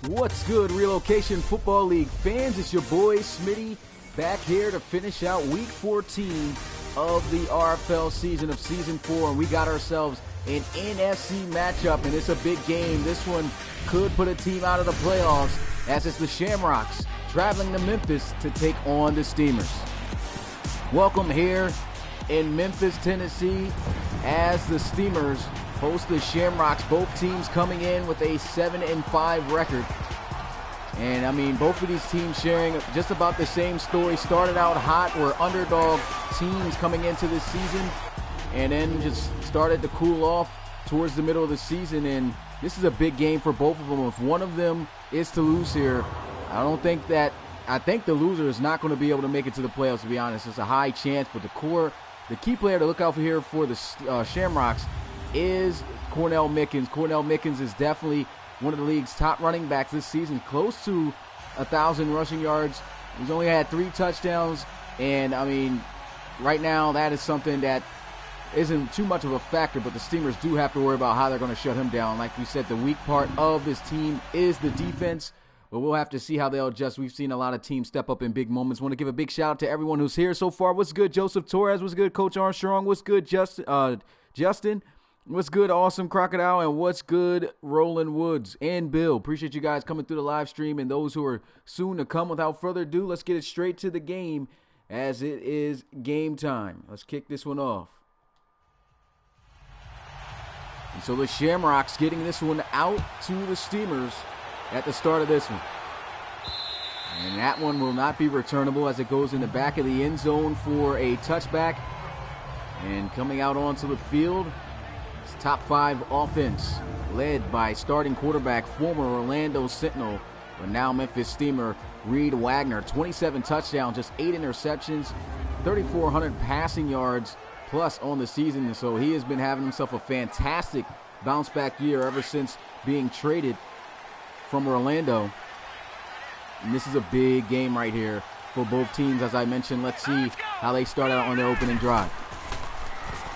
What's good, Relocation Football League fans? It's your boy Smitty back here to finish out Week 14 of the RFL season of Season 4. And we got ourselves an NFC matchup, and it's a big game. This one could put a team out of the playoffs, as it's the Shamrocks traveling to Memphis to take on the Steamers. Welcome here in Memphis, Tennessee, as the Steamers host the Shamrocks. Both teams coming in with a 7-5 record. And I mean, both of these teams sharing just about the same story. Started out hot, were underdog teams coming into this season, and then just started to cool off towards the middle of the season. And this is a big game for both of them. If one of them is to lose here, I think the loser is not going to be able to make it to the playoffs, to be honest. It's a high chance, but the key player to look out for here for the Shamrocks is Cornell Mickens. Cornell Mickens is definitely one of the league's top running backs this season, close to 1,000 rushing yards. He's only had 3 touchdowns, and I mean, right now that is something that isn't too much of a factor, but the Steamers do have to worry about how they're going to shut him down. Like we said, the weak part of this team is the defense, but we'll have to see how they'll adjust. We've seen a lot of teams step up in big moments. Want to give a big shout out to everyone who's here so far. What's good, Joseph Torres? What's good, Coach Armstrong? What's good, Justin? What's good, Awesome Crocodile? And what's good, Roland Woods and Bill? Appreciate you guys coming through the live stream and those who are soon to come. Without further ado, let's get it straight to the game, as it is game time. Let's kick this one off. And so the Shamrocks getting this one out to the Steamers at the start of this one. And that one will not be returnable, as it goes in the back of the end zone for a touchback. And coming out onto the field, it's top 5 offense, led by starting quarterback, former Orlando Sentinel, but now Memphis Steamer, Reed Wagner. 27 touchdowns, just 8 interceptions, 3,400 passing yards plus on the season. And so he has been having himself a fantastic bounce back year ever since being traded from Orlando. And this is a big game right here for both teams. As I mentioned, let's see how they start out on their opening drive.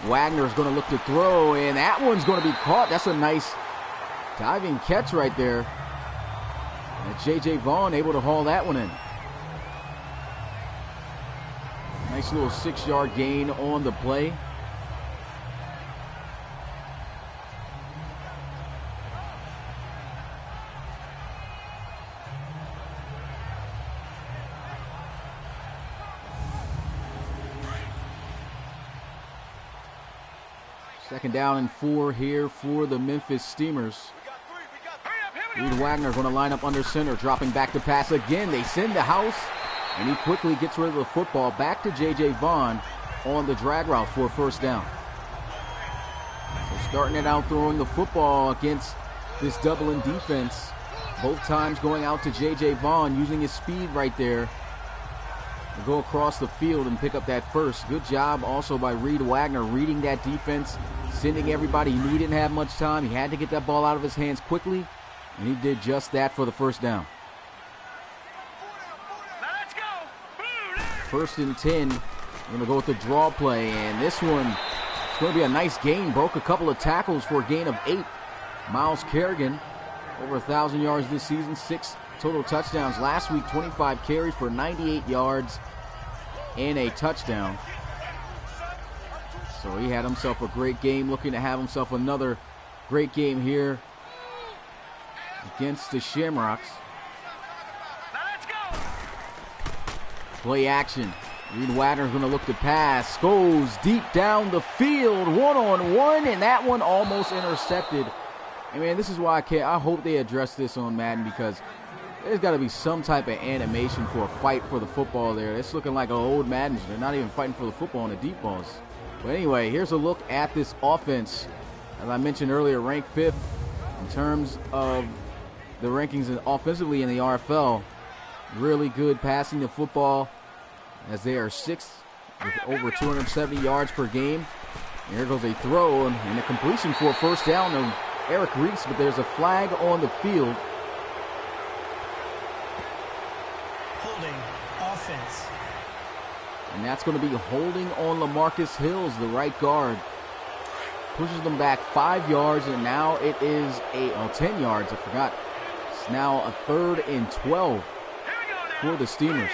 Wagner's going to look to throw, and that one's going to be caught. That's a nice diving catch right there. And J.J. Vaughn able to haul that one in. Nice little 6-yard gain on the play. Second down and 4 here for the Memphis Steamers. Reed Wagner going to line up under center, dropping back to pass again. They send the house, and he quickly gets rid of the football. Back to J.J. Vaughn on the drag route for a first down. So starting it out throwing the football against this Dublin defense. Both times going out to J.J. Vaughn, using his speed right there to go across the field and pick up that first. Good job also by Reed Wagner, reading that defense, sending everybody. He knew he didn't have much time. He had to get that ball out of his hands quickly, and he did just that for the first down. Let's go. First and 10. We're going to go with the draw play, and this one is going to be a nice gain. Broke a couple of tackles for a gain of 8. Miles Kerrigan, over 1,000 yards this season, 6 total touchdowns. Last week, 25 carries for 98 yards and a touchdown. So he had himself a great game, looking to have himself another great game here against the Shamrocks. Let's go. Play action. Reed Wagner's going to look to pass. Goes deep down the field, one-on-one, and that one almost intercepted. I mean, this is why I hope they address this on Madden, because there's got to be some type of animation for a fight for the football there. It's looking like an old Madden. They're not even fighting for the football on the deep balls. But anyway, here's a look at this offense. As I mentioned earlier, ranked 5th in terms of the rankings offensively in the RFL. Really good passing the football, as they are 6th with over 270 yards per game. And here goes a throw and a completion for a first down to Eric Reese, but there's a flag on the field. Holding offense. And that's going to be holding on LaMarcus Hills, the right guard. Pushes them back 5 yards, and now it is 10 yards. I forgot. It's now a 3rd and 12 for the Steamers.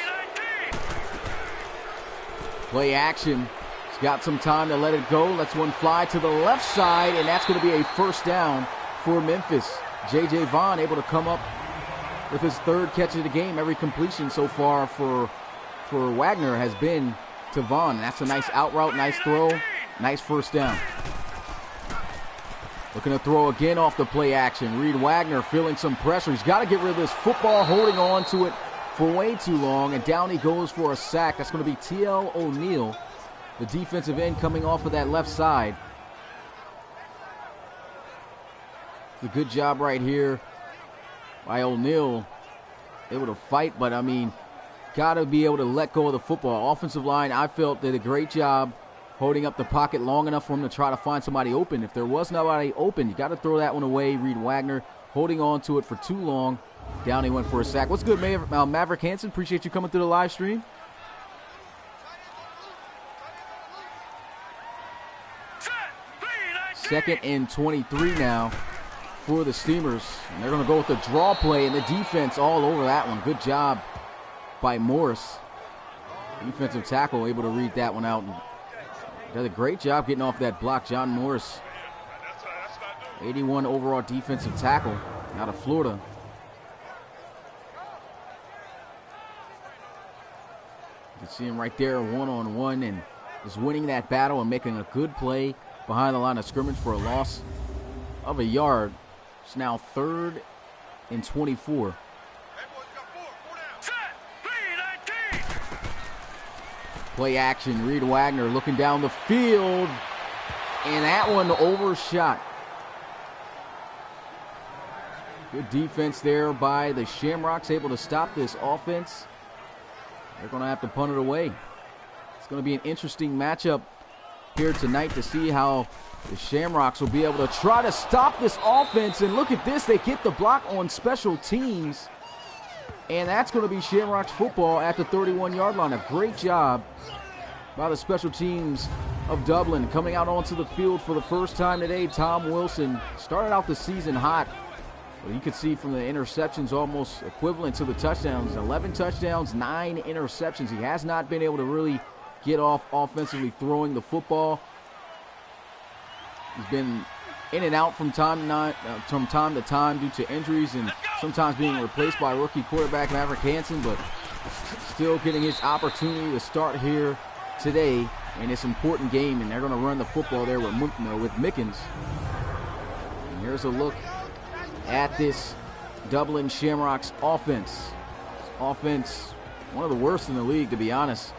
Play action. He's got some time to let it go. Lets one fly to the left side, and that's going to be a first down for Memphis. J.J. Vaughn able to come up with his 3rd catch of the game. Every completion so far for Wagner has been to Vaughn. That's a nice out route, nice throw, nice first down. Looking to throw again off the play action. Reed Wagner feeling some pressure. He's got to get rid of this football, holding on to it for way too long, and down he goes for a sack. That's going to be T.L. O'Neal, the defensive end, coming off of that left side. It's a good job right here by O'Neal. Able to fight, but I mean, got to be able to let go of the football. Offensive line, I felt, did a great job holding up the pocket long enough for him to try to find somebody open. If there was nobody open, you got to throw that one away. Reed Wagner holding on to it for too long. Down he went for a sack. What's good, Maverick Hansen? Appreciate you coming through the live stream. Second and 23 now for the Steamers. And they're going to go with the draw play, and the defense all over that one. Good job by Morris. Defensive tackle able to read that one out. And does a great job getting off that block. John Morris, 81 overall defensive tackle out of Florida. You can see him right there, one-on-one, and is winning that battle and making a good play behind the line of scrimmage for a loss of a yard. It's now 3rd and 24. Play action, Reed Wagner looking down the field, and that one overshot. Good defense there by the Shamrocks, able to stop this offense. They're going to have to punt it away. It's going to be an interesting matchup here tonight to see how the Shamrocks will be able to try to stop this offense. And look at this, they get the block on special teams. And that's going to be Shamrocks football at the 31-yard line. A great job by the special teams of Dublin. Coming out onto the field for the first time today, Tom Wilson started out the season hot. Well, you can see from the interceptions almost equivalent to the touchdowns. 11 touchdowns, 9 interceptions. He has not been able to really get off offensively throwing the football. He's been in and out from time to time due to injuries and sometimes being replaced by rookie quarterback Maverick Hansen, but still getting his opportunity to start here today in this important game, and they're going to run the football there with Mickens. And here's a look at this Dublin Shamrocks offense. Offense, one of the worst in the league, to be honest.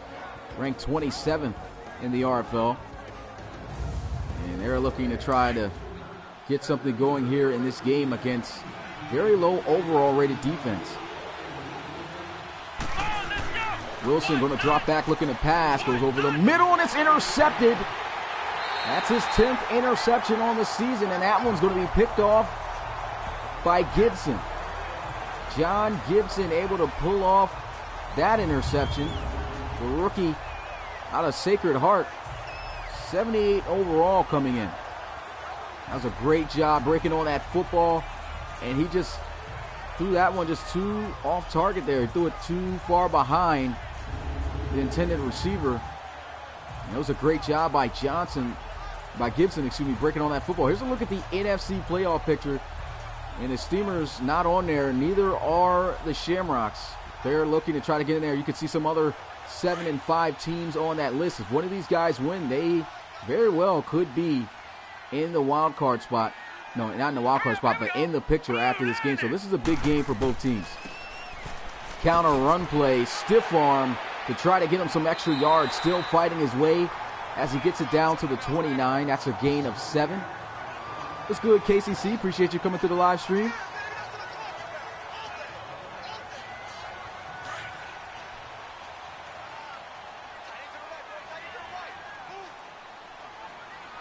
Ranked 27th in the RFL. And they're looking to try to get something going here in this game against very low overall rated defense. Wilson going to drop back, looking to pass, goes over the middle, and it's intercepted. That's his 10th interception on the season, and that one's going to be picked off by Gibson. John Gibson able to pull off that interception. The rookie out of Sacred Heart, 78 overall coming in. That was a great job breaking on that football, and he just threw that one just too off target there. He threw it too far behind the intended receiver. And it was a great job by Gibson, breaking on that football. Here's a look at the NFC playoff picture. And the Steamers not on there, neither are the Shamrocks. They're looking to try to get in there. You can see some other 7 and 5 teams on that list. If one of these guys win, they very well could be in the wild card spot. No, not in the wild card spot, but in the picture after this game. So this is a big game for both teams. Counter run play, stiff arm to try to get him some extra yards. Still fighting his way as he gets it down to the 29. That's a gain of 7. What's good, KCC? Appreciate you coming through the live stream.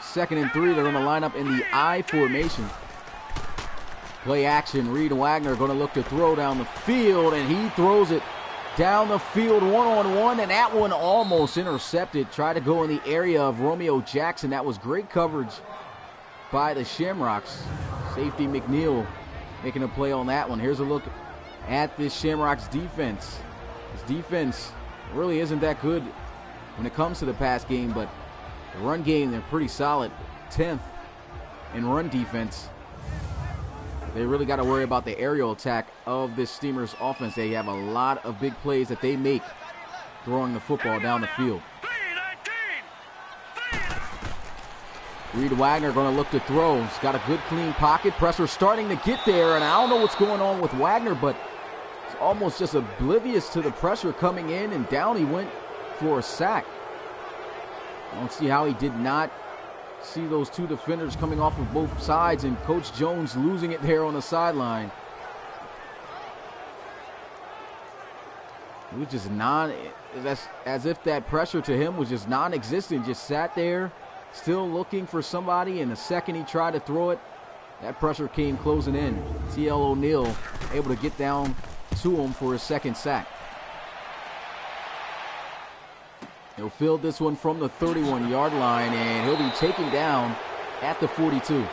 Second and 3, they're going to line up in the I formation. Play action, Reed Wagner going to look to throw down the field, and he throws it down the field one-on-one, and that one almost intercepted. Tried to go in the area of Romeo Jackson. That was great coverage by the Shamrocks. Safety McNeil making a play on that one. Here's a look at this Shamrocks defense. This defense really isn't that good when it comes to the pass game, but the run game, they're pretty solid. 10th in run defense. They really got to worry about the aerial attack of this Steamers offense. They have a lot of big plays that they make throwing the football down the field. Reed Wagner going to look to throw. He's got a good clean pocket. Pressure starting to get there, and I don't know what's going on with Wagner, but it's almost just oblivious to the pressure coming in, and down he went for a sack. I don't see how he did not see those two defenders coming off of both sides, and Coach Jones losing it there on the sideline. It was just as if that pressure to him was just non-existent, just sat there still looking for somebody, and the second he tried to throw it, that pressure came closing in. T.L. O'Neill able to get down to him for his second sack. He'll field this one from the 31-yard line, and he'll be taken down at the 42.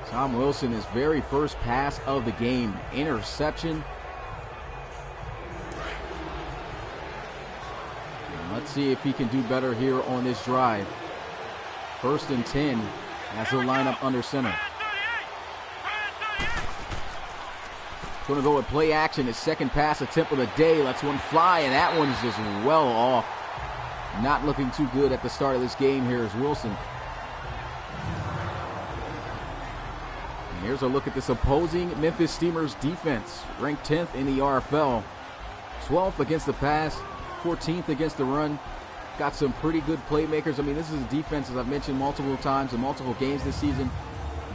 Tom Wilson, his very first pass of the game, interception. And let's see if he can do better here on this drive. 1st and 10 as he'll line up under center. Going to go with play action. His second pass attempt of the day. Lets one fly, and that one is just well off. Not looking too good at the start of this game here is Wilson. And here's a look at this opposing Memphis Steamers defense. Ranked 10th in the RFL. 12th against the pass. 14th against the run. Got some pretty good playmakers. I mean, this is a defense, as I've mentioned multiple times in multiple games this season.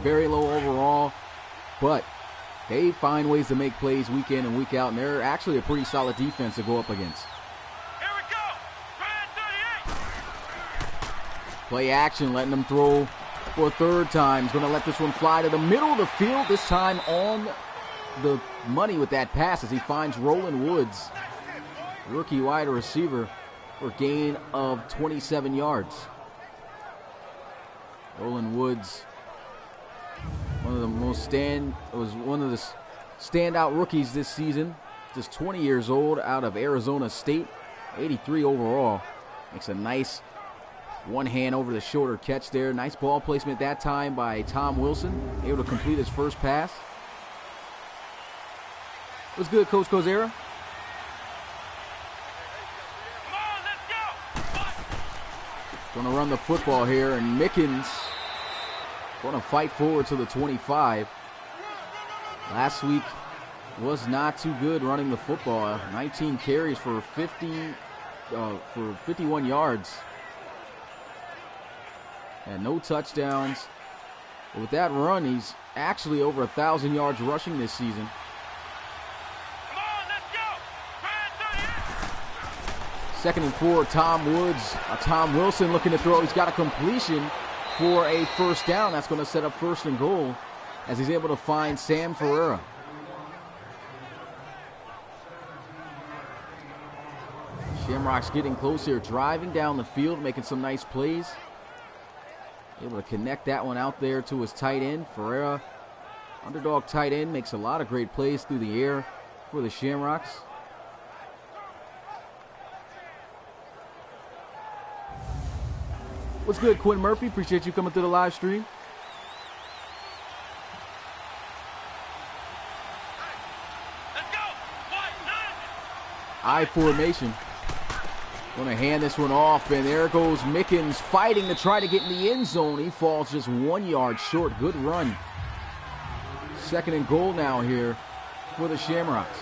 Very low overall, but they find ways to make plays week in and week out, and they're actually a pretty solid defense to go up against. Here we go. Red 38. Play action, letting them throw for a third time. He's going to let this one fly to the middle of the field, this time on the money with that pass as he finds Roland Woods, rookie wide receiver, for a gain of 27 yards. Roland Woods, one of the standout rookies this season. Just 20 years old, out of Arizona State, 83 overall. Makes a nice one-hand over the shoulder catch there. Nice ball placement that time by Tom Wilson, able to complete his first pass. What's good, Coach Kozera? Going to run the football here, and Mickens going to fight forward to the 25. Last week was not too good running the football. 19 carries for 51 yards. And no touchdowns. But with that run, he's actually over 1,000 yards rushing this season. Second and 4, Tom Wilson looking to throw. He's got a completion for a first down. That's going to set up 1st and goal as he's able to find Sam Ferreira. Shamrocks getting close here, driving down the field, making some nice plays. Able to connect that one out there to his tight end. Ferreira, underdog tight end, makes a lot of great plays through the air for the Shamrocks. What's good, Quinn Murphy? Appreciate you coming through the live stream. Let's go. I formation. Going to hand this one off, and there goes Mickens fighting to try to get in the end zone. He falls just 1 yard short. Good run. 2nd and goal now here for the Shamrocks.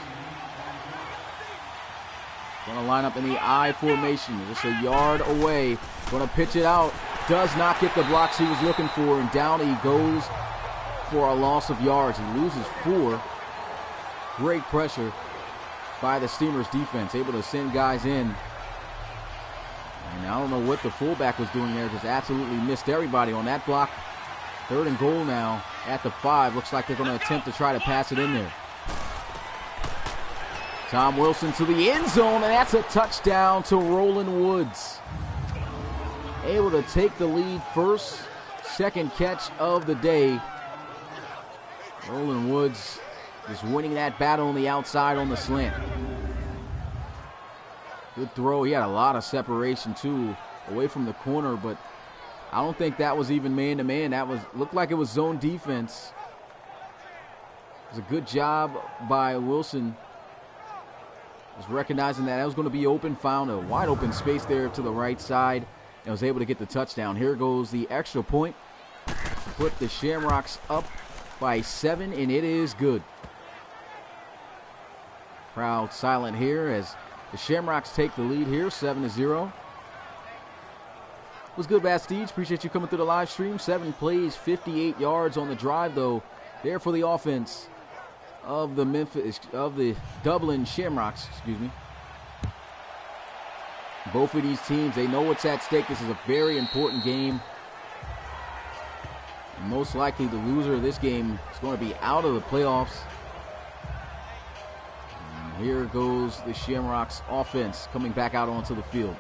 Going to line up in the I formation, just a yard away. Going to pitch it out. Does not get the blocks he was looking for, and down he goes for a loss of yards. He loses 4. Great pressure by the Steamers defense, able to send guys in. And I don't know what the fullback was doing there, just absolutely missed everybody on that block. 3rd and goal now at the 5. Looks like they're going to attempt to try to pass it in there. Tom Wilson to the end zone, and that's a touchdown to Roland Woods. able to take the lead first. Second catch of the day. Roland Woods is winning that battle on the outside on the slant. Good throw. He had a lot of separation too, away from the corner, but I don't think that was even man-to-man. That looked like it was zone defense. It was a good job by Wilson. Was recognizing that was going to be open, found a wide open space there to the right side, and was able to get the touchdown. Here goes the extra point to put the Shamrocks up by 7, and it is good. Crowd silent here as the Shamrocks take the lead here, 7-0. Was good, Bastide. Appreciate you coming through the live stream. 7 plays, 58 yards on the drive, though. There for the offense of the Dublin Shamrocks, excuse me. Both of these teams, they know what's at stake. This is a very important game. And most likely the loser of this game is going to be out of the playoffs. And here goes the Shamrocks offense coming back out onto the field.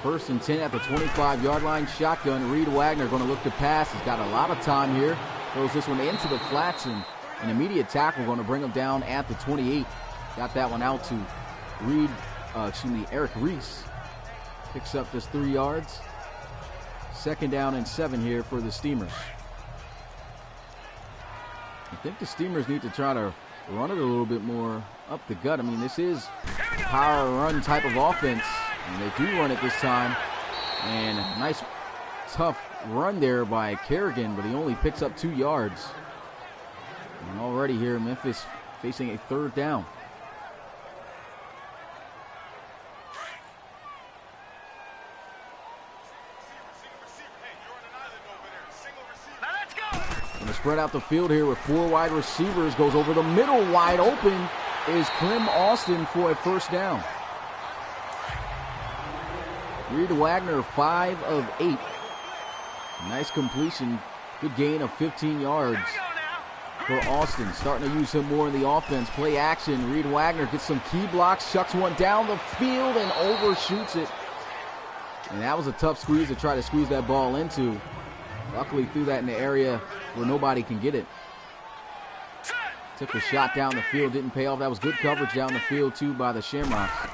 First and 10 at the 25-yard line. Shotgun. Reed Wagner going to look to pass. He's got a lot of time here. Throws this one into the flats, and an immediate tackle going to bring him down at the 28. Got that one out to Eric Reese. Picks up just 3 yards. Second down and 7 here for the Steamers. I think the Steamers need to try to run it a little bit more up the gut. I mean, this is power run type of offense. And they do run it this time. And a nice, tough run there by Kerrigan, but he only picks up 2 yards. And already here, Memphis facing a third down. Going to spread out the field here with 4 wide receivers. Goes over the middle, wide open is Clem Austin for a first down. Reed Wagner, 5 of 8. Nice completion. Good gain of 15 yards for Austin. Starting to use him more in the offense. Play action. Reed Wagner gets some key blocks, shucks one down the field, and overshoots it. And that was a tough squeeze to try to squeeze that ball into. Luckily threw that in the area where nobody can get it. Took a shot down the field, didn't pay off. That was good coverage down the field too by the Shamrocks.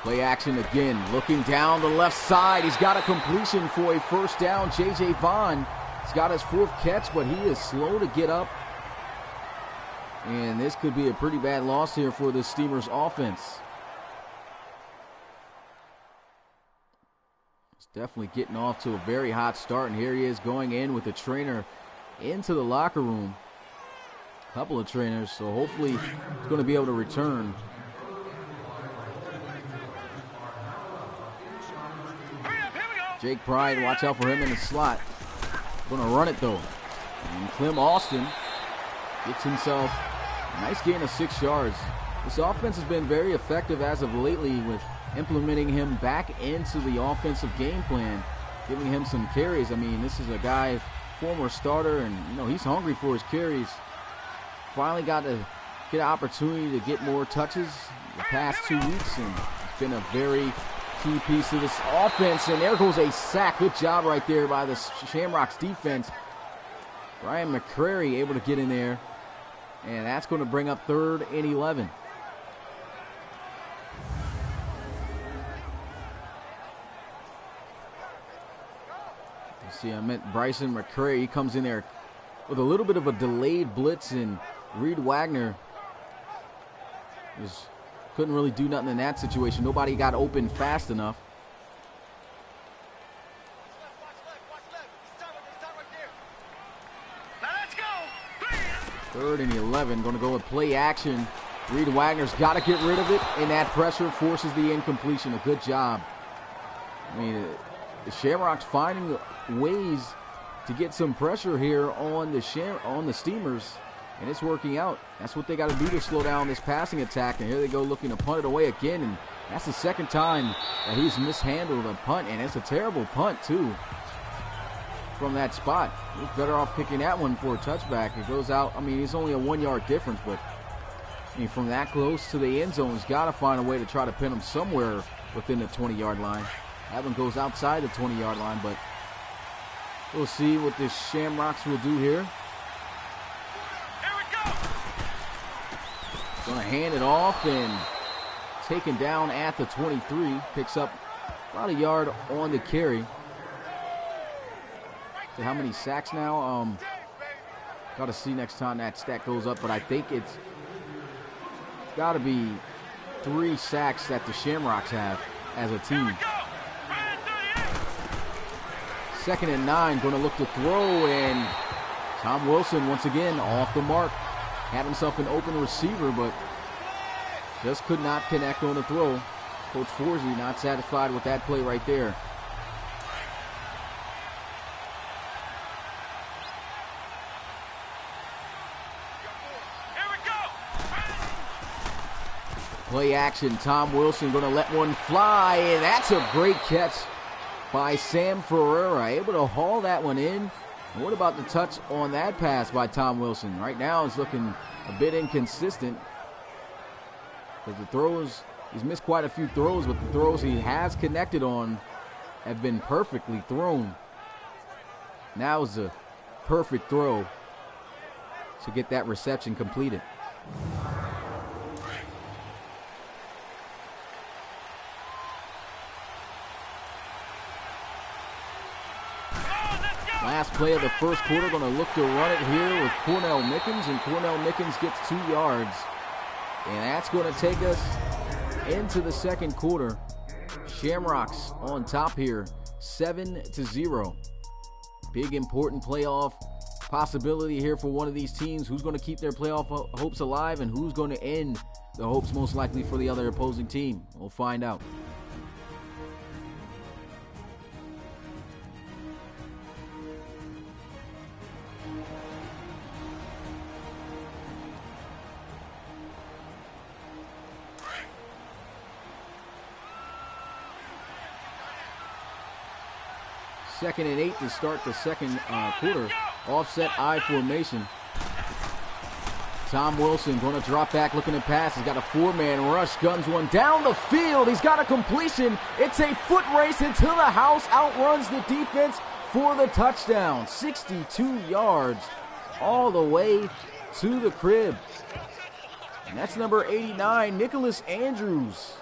Play action again, looking down the left side. He's got a completion for a first down. J.J. Vaughn, he's got his 4th catch, but he is slow to get up. And this could be a pretty bad loss here for the Steamers offense. It's definitely getting off to a very hot start, and here he is going in with the trainer into the locker room. A couple of trainers, so hopefully he's going to be able to return. Jake Pride, watch out for him in the slot. Going to run it though. And Clem Austin gets himself a nice gain of 6 yards. This offense has been very effective as of lately with implementing him back into the offensive game plan, giving him some carries. I mean, this is a guy, former starter, and you know he's hungry for his carries. Finally got to get an opportunity to get more touches the past 2 weeks, and it's been a very key piece of this offense. And there goes a sack. Good job right there by the Shamrocks defense. Brian McCrary able to get in there, and that's going to bring up 3rd and 11. You see, I meant Bryson McCrary. He comes in there with a little bit of a delayed blitz, and Reed Wagner couldn't really do nothing in that situation. Nobody got open fast enough. Third and 11, going to go with play action. Reed Wagner's got to get rid of it, and that pressure forces the incompletion. A good job. I mean, the Shamrocks finding ways to get some pressure here on the Steamers, and it's working out. That's what they got to do to slow down this passing attack. And here they go looking to punt it away again, and that's the second time that he's mishandled a punt, and it's a terrible punt too. from that spot. He's better off picking that one for a touchback. It goes out. I mean, it's only a 1 yard difference, but I mean, from that close to the end zone, he's got to find a way to try to pin him somewhere within the 20-yard line. That one goes outside the 20-yard line, but we'll see what this Shamrocks will do here. Here we go. Gonna hand it off and taken down at the 23. Picks up about a yard on the carry. So how many sacks now? Got to see next time that stat goes up, but I think it's got to be 3 sacks that the Shamrocks have as a team. Second and 9, going to look to throw, and Tom Wilson once again off the mark. Had himself an open receiver, but just could not connect on the throw. Coach Forsey not satisfied with that play right there. Here we go. Play action, Tom Wilson going to let one fly, and that's a great catch by Sam Ferreira, able to haul that one in. And what about the touch on that pass by Tom Wilson? Right now it's looking a bit inconsistent because the throws, he's missed quite a few throws, but the throws he has connected on have been perfectly thrown. Now is a perfect throw to get that reception completed. Last play of the first quarter, going to look to run it here with Cornell Mickens, and Cornell Mickens gets 2 yards. And that's going to take us into the second quarter. Shamrocks on top here, 7-0. Big important playoff possibility here for one of these teams. Who's going to keep their playoff hopes alive, and who's going to end the hopes most likely for the other opposing team? We'll find out. Second and 8 to start the second quarter. Offset I formation. Tom Wilson going to drop back, looking to pass. He's got a 4-man rush, guns one down the field. He's got a completion. It's a foot race into the house. Outruns the defense for the touchdown. 62 yards all the way to the crib. And that's number 89, Nicholas Andrews,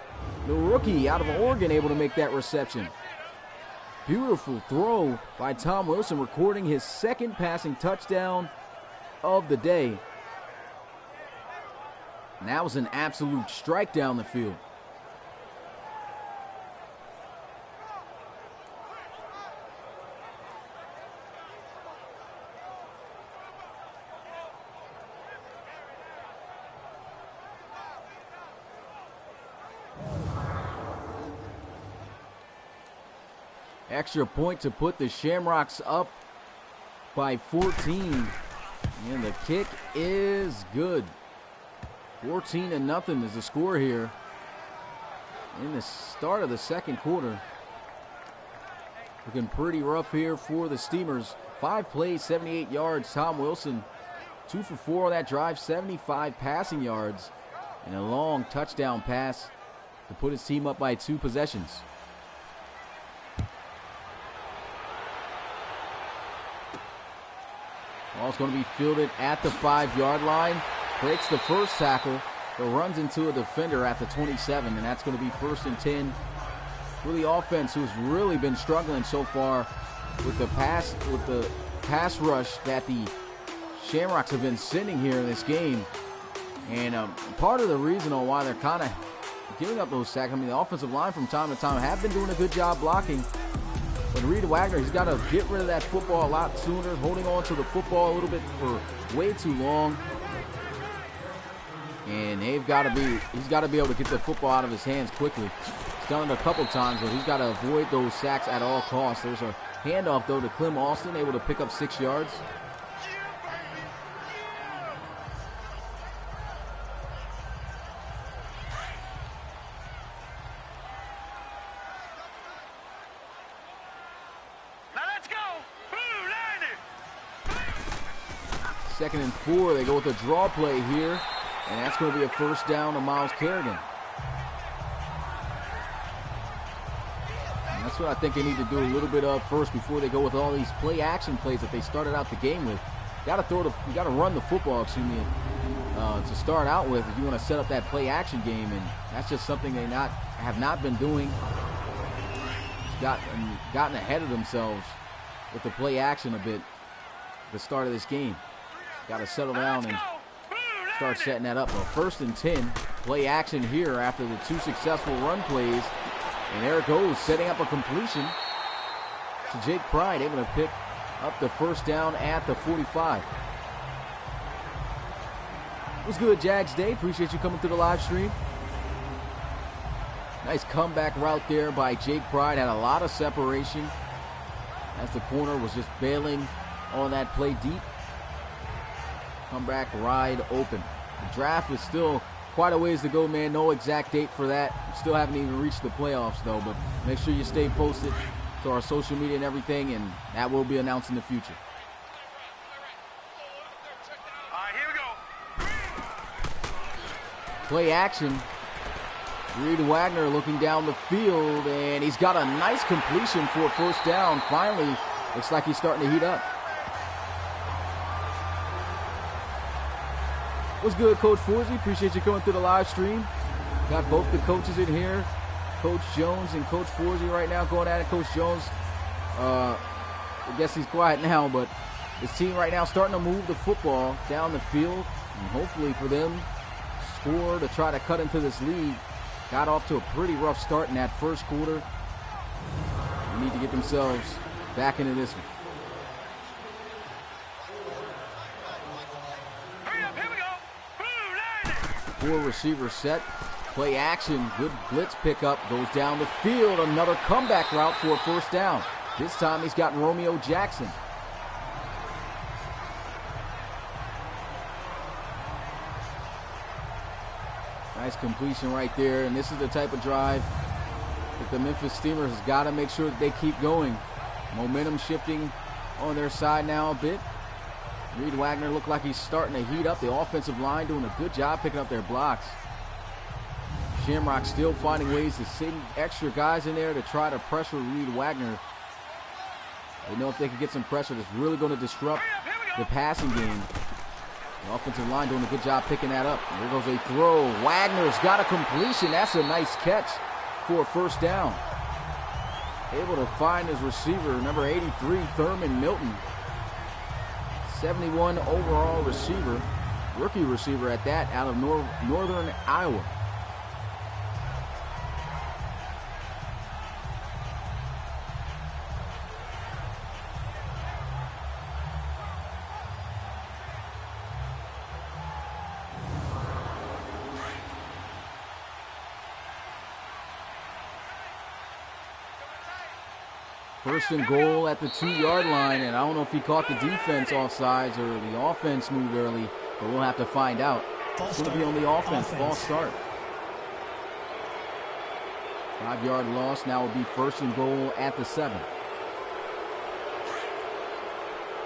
the rookie out of Oregon, able to make that reception. Beautiful throw by Tom Wilson, recording his second passing touchdown of the day. And that was an absolute strike down the field. Extra point to put the Shamrocks up by 14. And the kick is good. 14-0 is the score here in the start of the second quarter. Looking pretty rough here for the Steamers. 5 plays, 78 yards. Tom Wilson, 2 for 4 on that drive, 75 passing yards, and a long touchdown pass to put his team up by 2 possessions. Ball's going to be fielded at the 5-yard line. Breaks the first tackle, but runs into a defender at the 27, and that's going to be 1st and 10 for the offense, who's really been struggling so far with the pass rush that the Shamrocks have been sending here in this game. And part of the reason on why they're kind of giving up those sacks, I mean, the offensive line from time to time have been doing a good job blocking. But Reed Wagner, he's got to get rid of that football a lot sooner, holding on to the football a little bit for way too long. And he's got to be able to get the football out of his hands quickly. He's done it a couple times, but he's got to avoid those sacks at all costs. There's a handoff, though, to Clem Austin, able to pick up 6 yards. Now let's go. Blue, 2nd and 4. They go with a draw play here, and that's going to be a first down to Miles Kerrigan. And that's what I think they need to do a little bit of first before they go with all these play action plays that they started out the game with. You got to run the football, to start out with if you want to set up that play action game, and that's just something they have not been doing. Gotten ahead of themselves with the play action a bit at the start of this game. Got to settle down and start setting that up. Well, 1st and 10, play action here after the 2 successful run plays, and there it goes, setting up a completion to Jake Pride, able to pick up the first down at the 45. It was good, Jags Day. Appreciate you coming through the live stream. Nice comeback route there by Jake Pride. Had a lot of separation as the corner was just bailing on that play deep. Comeback wide open. The draft is still quite a ways to go, man. No exact date for that. Still haven't even reached the playoffs, though. But make sure you stay posted to our social media and everything, and that will be announced in the future. Play action. Reed Wagner looking down the field, and he's got a nice completion for a first down. Finally, looks like he's starting to heat up. What's good, Coach Forsey? Appreciate you coming through the live stream. Got both the coaches in here, Coach Jones and Coach Forsey right now going at it. Coach Jones, I guess he's quiet now, but his team right now starting to move the football down the field, and hopefully for them, score to try to cut into this lead. Got off to a pretty rough start in that first quarter. They need to get themselves back into this one. Hurry up, here we go. 4 receivers set. Play action. Good blitz pickup. Goes down the field. Another comeback route for a first down. This time he's got Romeo Jackson. Nice completion right there, and this is the type of drive that the Memphis Steamers has got to make sure that they keep going. Momentum shifting on their side now a bit. Reed Wagner looked like he's starting to heat up. The offensive line doing a good job picking up their blocks. Shamrocks still finding ways to send extra guys in there to try to pressure Reed Wagner. They know if they can get some pressure, that's really going to disrupt the passing game. The offensive line doing a good job picking that up. There goes a throw. Wagner's got a completion. That's a nice catch for a first down. Able to find his receiver, number 83, Thurman Milton. 71 overall receiver, rookie receiver at that, out of northern Iowa. First and goal at the 2-yard line, and I don't know if he caught the defense offsides or the offense moved early, but we'll have to find out. It's going to be on the offense. False start. 5-yard loss. Now will be first and goal at the 7.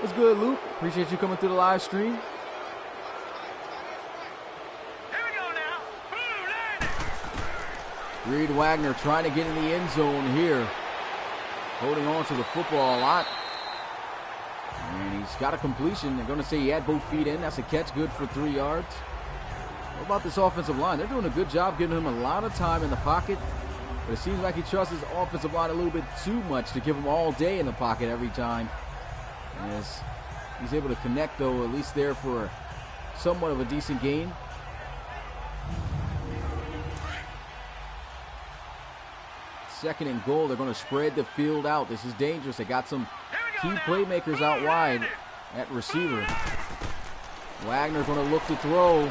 What's good, Luke? Appreciate you coming through the live stream. Here we go now. Reed Wagner trying to get in the end zone here. Holding on to the football a lot. And he's got a completion. They're going to say he had both feet in. That's a catch, good for 3 yards. What about this offensive line? They're doing a good job giving him a lot of time in the pocket. But it seems like he trusts his offensive line a little bit too much to give him all day in the pocket every time. As he's able to connect, though, at least there for somewhat of a decent gain. Second and goal. They're going to spread the field out. This is dangerous. They got some key playmakers out wide at receiver. Wagner's going to look to throw.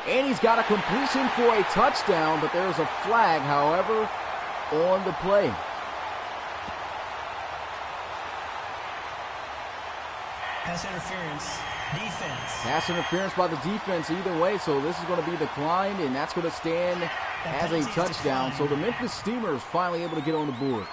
And he's got a completion for a touchdown, but there's a flag, however, on the play. Pass interference. Defense. Pass interference by the defense either way, so this is going to be declined, and that's going to stand as a touchdown. So the Memphis Steamers finally able to get on the board.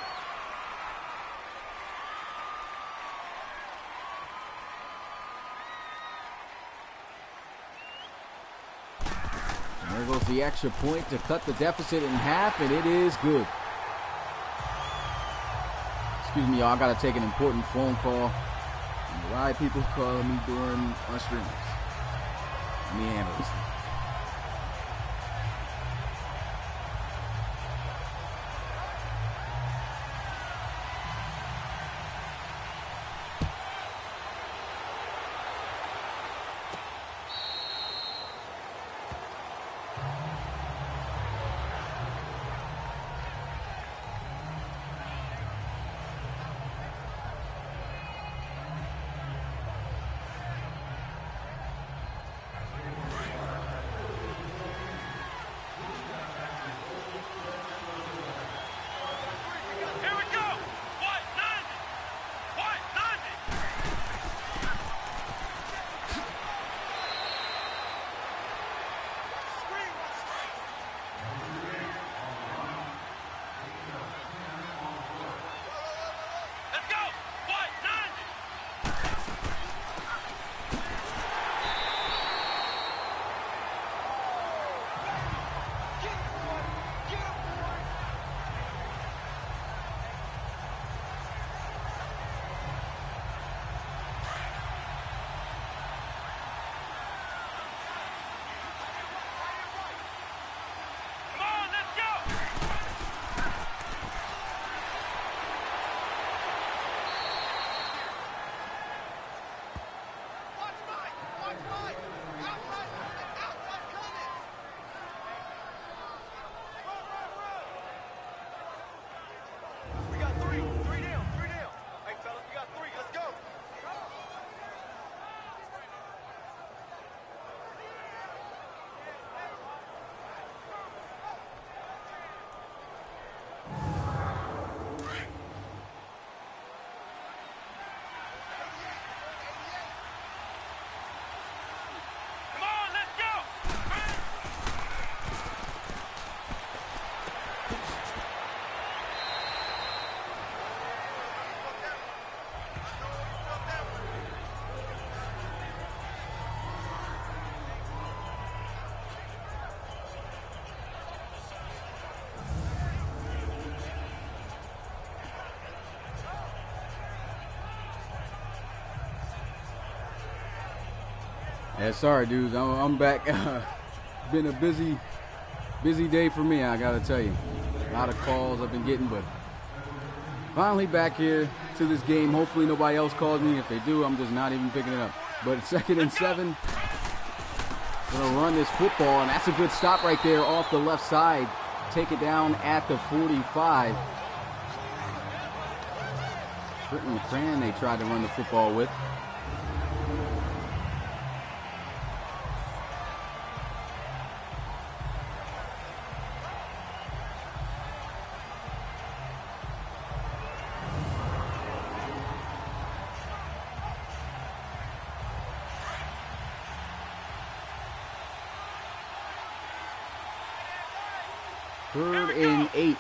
drills the extra point to cut the deficit in half, and it is good. Excuse me, y'all. I got to take an important phone call. Why people calling me during our streams? Let me handle this. Yeah, sorry, dudes. I'm back. Been a busy day for me, I gotta tell you. A lot of calls I've been getting, but finally back here to this game. Hopefully nobody else calls me. If they do, I'm just not even picking it up. But it's 2nd and 7. Gonna run this football, and that's a good stop right there off the left side. Take it down at the 45. Britton McCran they tried to run the football with. Third and 8.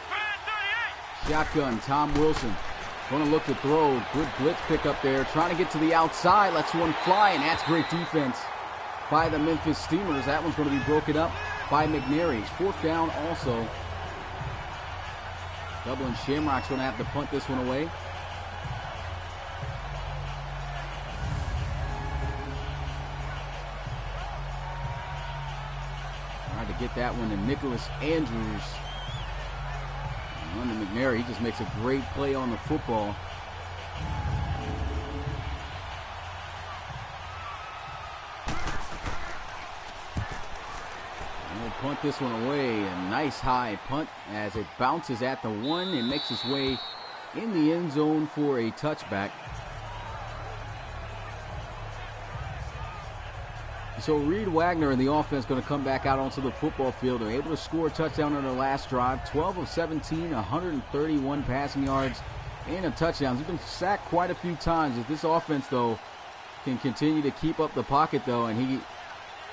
Shotgun, Tom Wilson. Going to look to throw. Good blitz pick up there. Trying to get to the outside. Lets one fly, and that's great defense by the Memphis Steamers. That one's going to be broken up by McNary. 4th down also. Dublin Shamrocks going to have to punt this one away. Tried to get that one to Nicholas Andrews. London McNary, he just makes a great play on the football. And we'll punt this one away. A nice high punt as it bounces at the 1 and makes its way in the end zone for a touchback. So Reed Wagner and the offense going to come back out onto the football field. They're able to score a touchdown on their last drive. 12 of 17, 131 passing yards, and a touchdown. He's been sacked quite a few times. If this offense, though, can continue to keep up the pocket, though, and he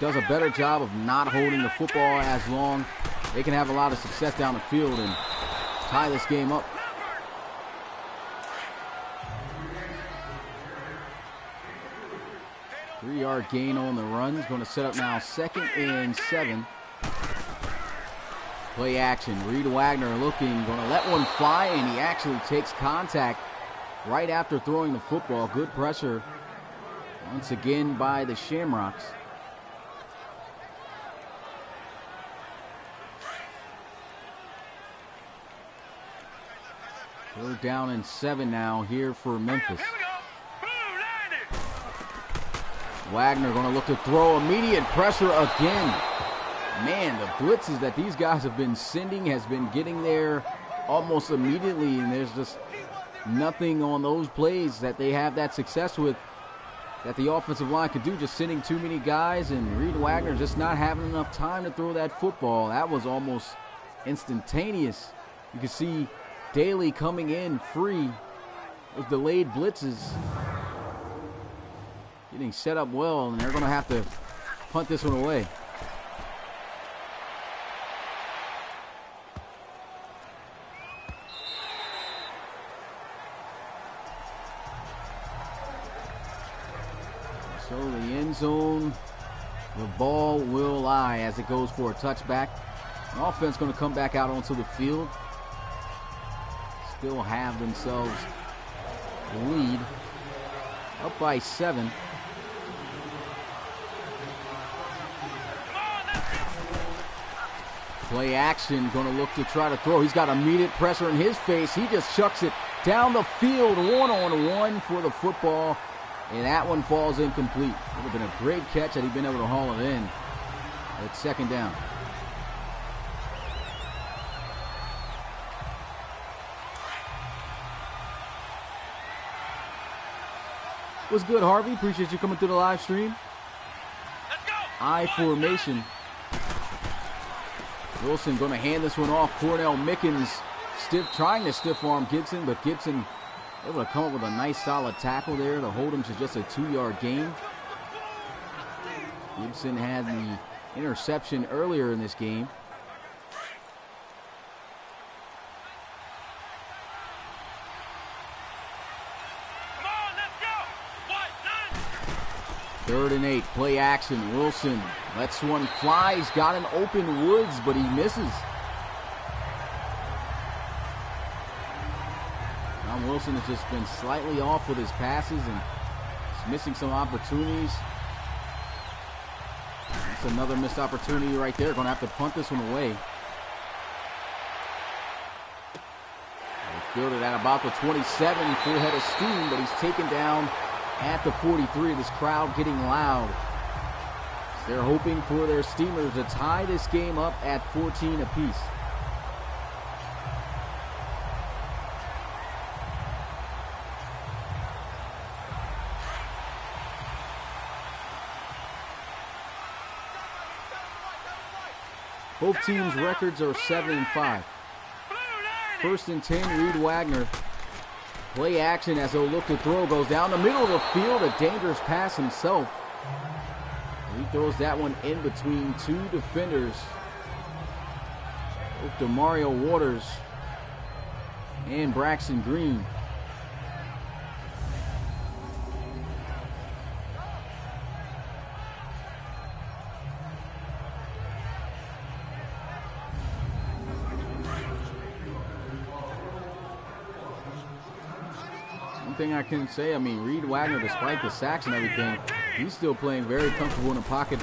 does a better job of not holding the football as long, they can have a lot of success down the field and tie this game up. Three-yard gain on the run. He's going to set up now 2nd and 7. Play action. Reed Wagner looking, going to let one fly, and he actually takes contact right after throwing the football. Good pressure once again by the Shamrocks. Third down and 7 now here for Memphis. Wagner going to look to throw. Immediate pressure again. Man, the blitzes that these guys have been sending has been getting there almost immediately, and there's just nothing on those plays that they have that success with that the offensive line could do, just sending too many guys, and Reed Wagner just not having enough time to throw that football. That was almost instantaneous. You can see Daly coming in free with delayed blitzes. Getting set up well, and they're going to have to punt this one away. So the end zone, the ball will lie as it goes for a touchback. The offense going to come back out onto the field. Still have themselves a lead, up by 7. Play action, going to look to try to throw. He's got immediate pressure in his face. He just chucks it down the field, one-on-one for the football. And that one falls incomplete. Would have been a great catch had he been able to haul it in. It's second down. What's good, Harvey? Appreciate you coming through the live stream. Let's go. I formation. Wilson going to hand this one off. Cornell Mickens trying to stiff arm Gibson, but Gibson able to come up with a nice solid tackle there to hold him to just a 2-yard gain. Gibson had the interception earlier in this game. Come on, let's go. 3rd and 8, play action. Wilson lets one fly. He's got an open Woods, but he misses. Wilson has just been slightly off with his passes and he's missing some opportunities. That's another missed opportunity right there. Going to have to punt this one away. They fielded at about the 27, full head of steam, but he's taken down at the 43. This crowd getting loud. They're hoping for their Steamers to tie this game up at 14 apiece. Both teams' records are 7-5. 1st and 10, Reed Wagner. Play action as they'll look to throw. Goes down the middle of the field. A dangerous pass himself. He throws that one in between 2 defenders. Both DeMario Waters and Braxton Green. Thing I can say, I mean, Reed Wagner, despite the sacks and everything, he's still playing very comfortable in the pocket.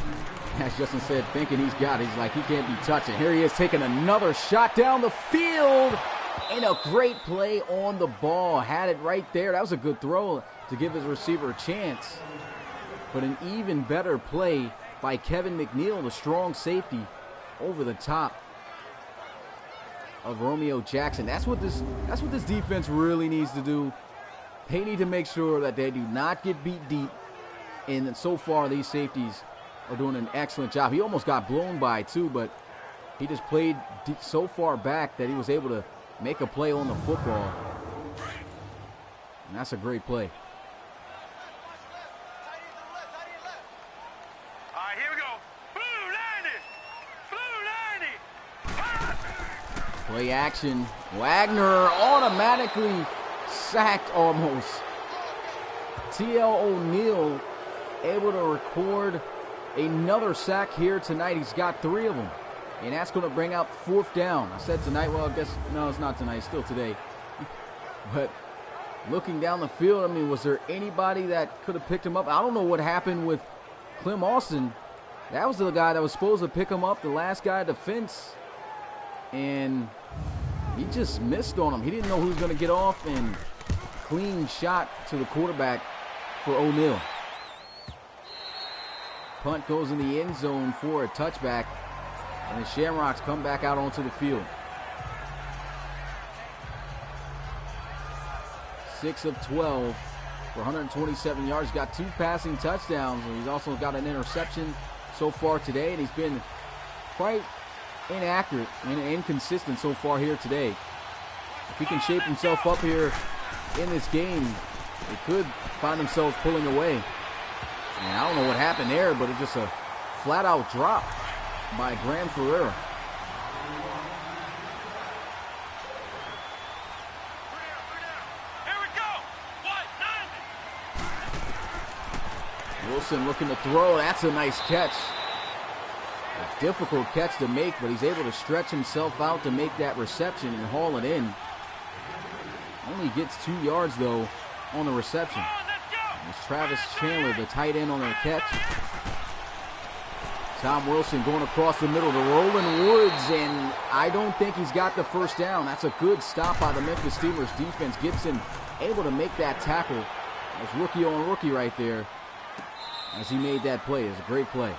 As Justin said, thinking he's got it. He's like, he can't be touched. And here he is taking another shot down the field. And a great play on the ball. Had it right there. That was a good throw to give his receiver a chance. But an even better play by Kevin McNeil, the strong safety, over the top of Romeo Jackson. That's what this defense really needs to do. They need to make sure that they do not get beat deep. And so far, these safeties are doing an excellent job. He almost got blown by, too, but he just played so far back that he was able to make a play on the football. And that's a great play. All right, here we go. Blue 90. Play action. Wagner automatically sacked almost. T.L. O'Neal able to record another sack here tonight. He's got 3 of them. And that's going to bring out 4th down. I said tonight, well, I guess, no, it's not tonight. It's still today. But looking down the field, I mean, was there anybody that could have picked him up? I don't know what happened with Clem Austin. That was the guy that was supposed to pick him up, the last guy at the fence. And he just missed on him. He didn't know who was going to get off, and clean shot to the quarterback for O'Neal. Punt goes in the end zone for a touchback, and the Shamrocks come back out onto the field. 6 of 12 for 127 yards. Got 2 passing touchdowns, and he's also got an interception so far today, and he's been quite inaccurate and inconsistent so far here today. If he can shape himself up here in this game, they could find themselves pulling away. And I don't know what happened there, but it's just a flat-out drop by Graham Ferreira. Here we go. What? 90. Wilson looking to throw. That's a nice catch. A difficult catch to make, but he's able to stretch himself out to make that reception and haul it in. Only gets 2 yards, though, on the reception. It's Travis Chandler, the tight end, on the catch. Tom Wilson going across the middle to Roland Woods, and I don't think he's got the 1st down. That's a good stop by the Memphis Steelers defense. Gibson able to make that tackle. That's rookie on rookie right there as he made that play. It's a great play.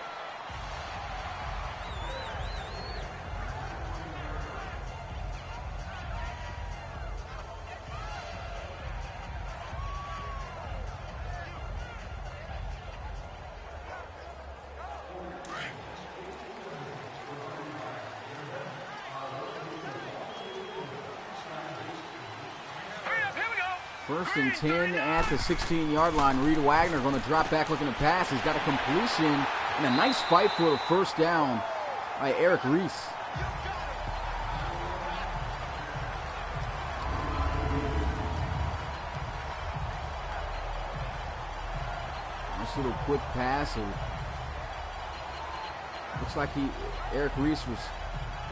First and 10 at the 16-yard line. Reed Wagner going to drop back looking to pass. He's got a completion and a nice fight for the 1st down by Eric Reese. Nice little quick pass. Looks like Eric Reese was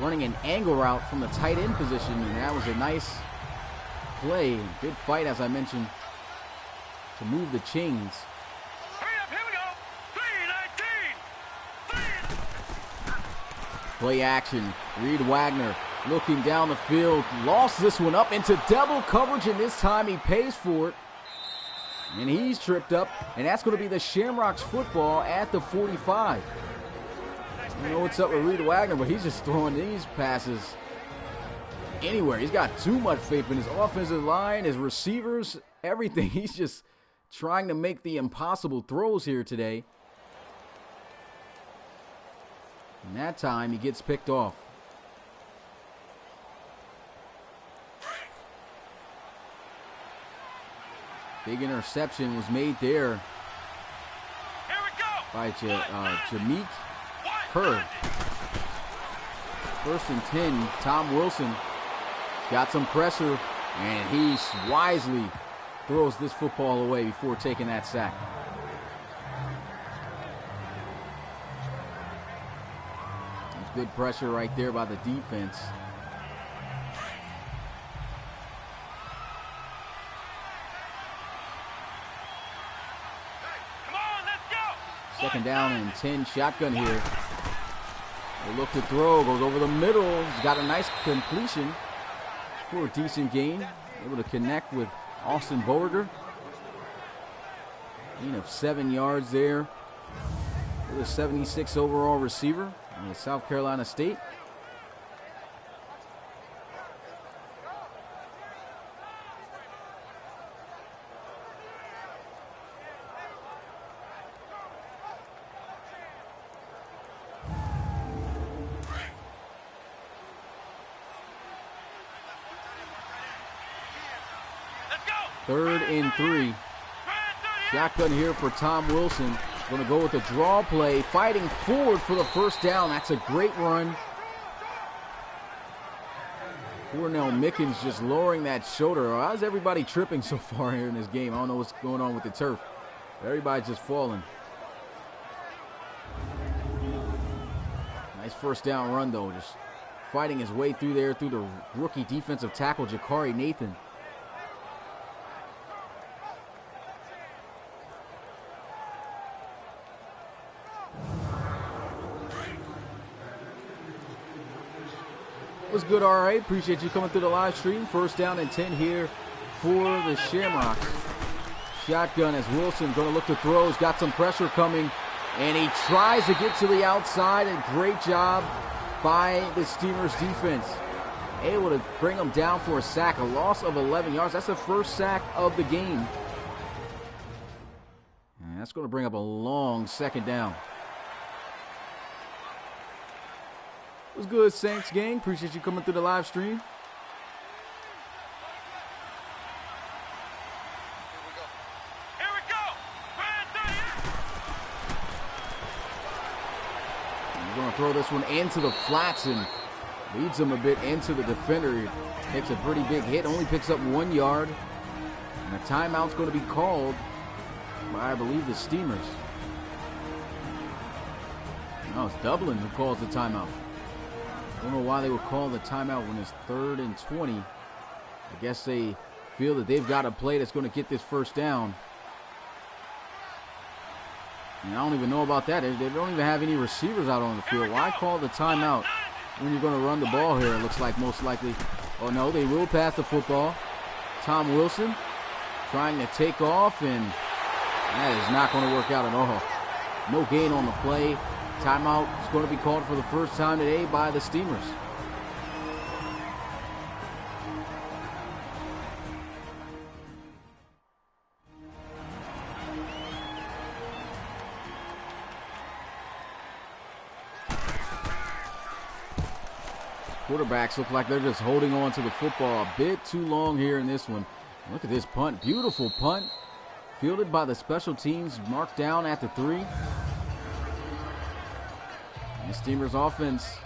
running an angle route from the tight end position, and that was a nice play. Good fight, as I mentioned, to move the chains. Hurry up, here we go. 3-19. Play action. Reed Wagner looking down the field. Lost this one up into double coverage, and this time he pays for it. And he's tripped up, and that's going to be the Shamrocks football at the 45. I don't know what's up with Reed Wagner, but he's just throwing these passes anywhere. He's got too much faith in his offensive line, his receivers, everything. He's just trying to make the impossible throws here today. And that time he gets picked off. Big interception was made there by Jameek Kerr. 1st and 10, Tom Wilson got some pressure, and he wisely throws this football away before taking that sack. There's good pressure right there by the defense. Come on, let's go. 2nd down and 10, shotgun here. They look to throw, goes over the middle. He's got a nice completion for a decent gain. Able to connect with Austin Beauregard. Gain of 7 yards there. With a 76 overall receiver in South Carolina State. Let's go. 3rd and 3. Shotgun here for Tom Wilson. Going to go with the draw play, fighting forward for the 1st down. That's a great run. Cornell Mickens just lowering that shoulder. How's everybody tripping so far here in this game? I don't know what's going on with the turf. Everybody's just falling. Nice first down run, though. Just fighting his way through there through the rookie defensive tackle, Jakari Nathan. What's good, RA? Appreciate you coming through the live stream. First down and 10 here for the Shamrocks. Shotgun as Wilson going to look to throw. He's got some pressure coming, and he tries to get to the outside, and great job by the Steamers defense. Able to bring him down for a sack, a loss of 11 yards. That's the first sack of the game. And that's going to bring up a long second down. What's good, Saints gang? Appreciate you coming through the live stream. Here we go. He's going to throw this one into the flats and leads him a bit into the defender. He takes a pretty big hit, only picks up 1 yard. And a timeout's going to be called by, I believe, the Steamers. No, it's Dublin who calls the timeout. I don't know why they would call the timeout when it's 3rd and 20. I guess they feel that they've got a play that's going to get this first down. And I don't even know about that. They don't even have any receivers out on the field. Why call the timeout when you're going to run the ball here? It looks like most likely. Oh, no, they will pass the football. Tom Wilson trying to take off, and that is not going to work out at all. No gain on the play. Timeout is going to be called for the first time today by the Steamers. Quarterbacks look like they're just holding on to the football a bit too long here in this one. Look at this punt. Beautiful punt. Fielded by the special teams, marked down at the 3. The Steamers offense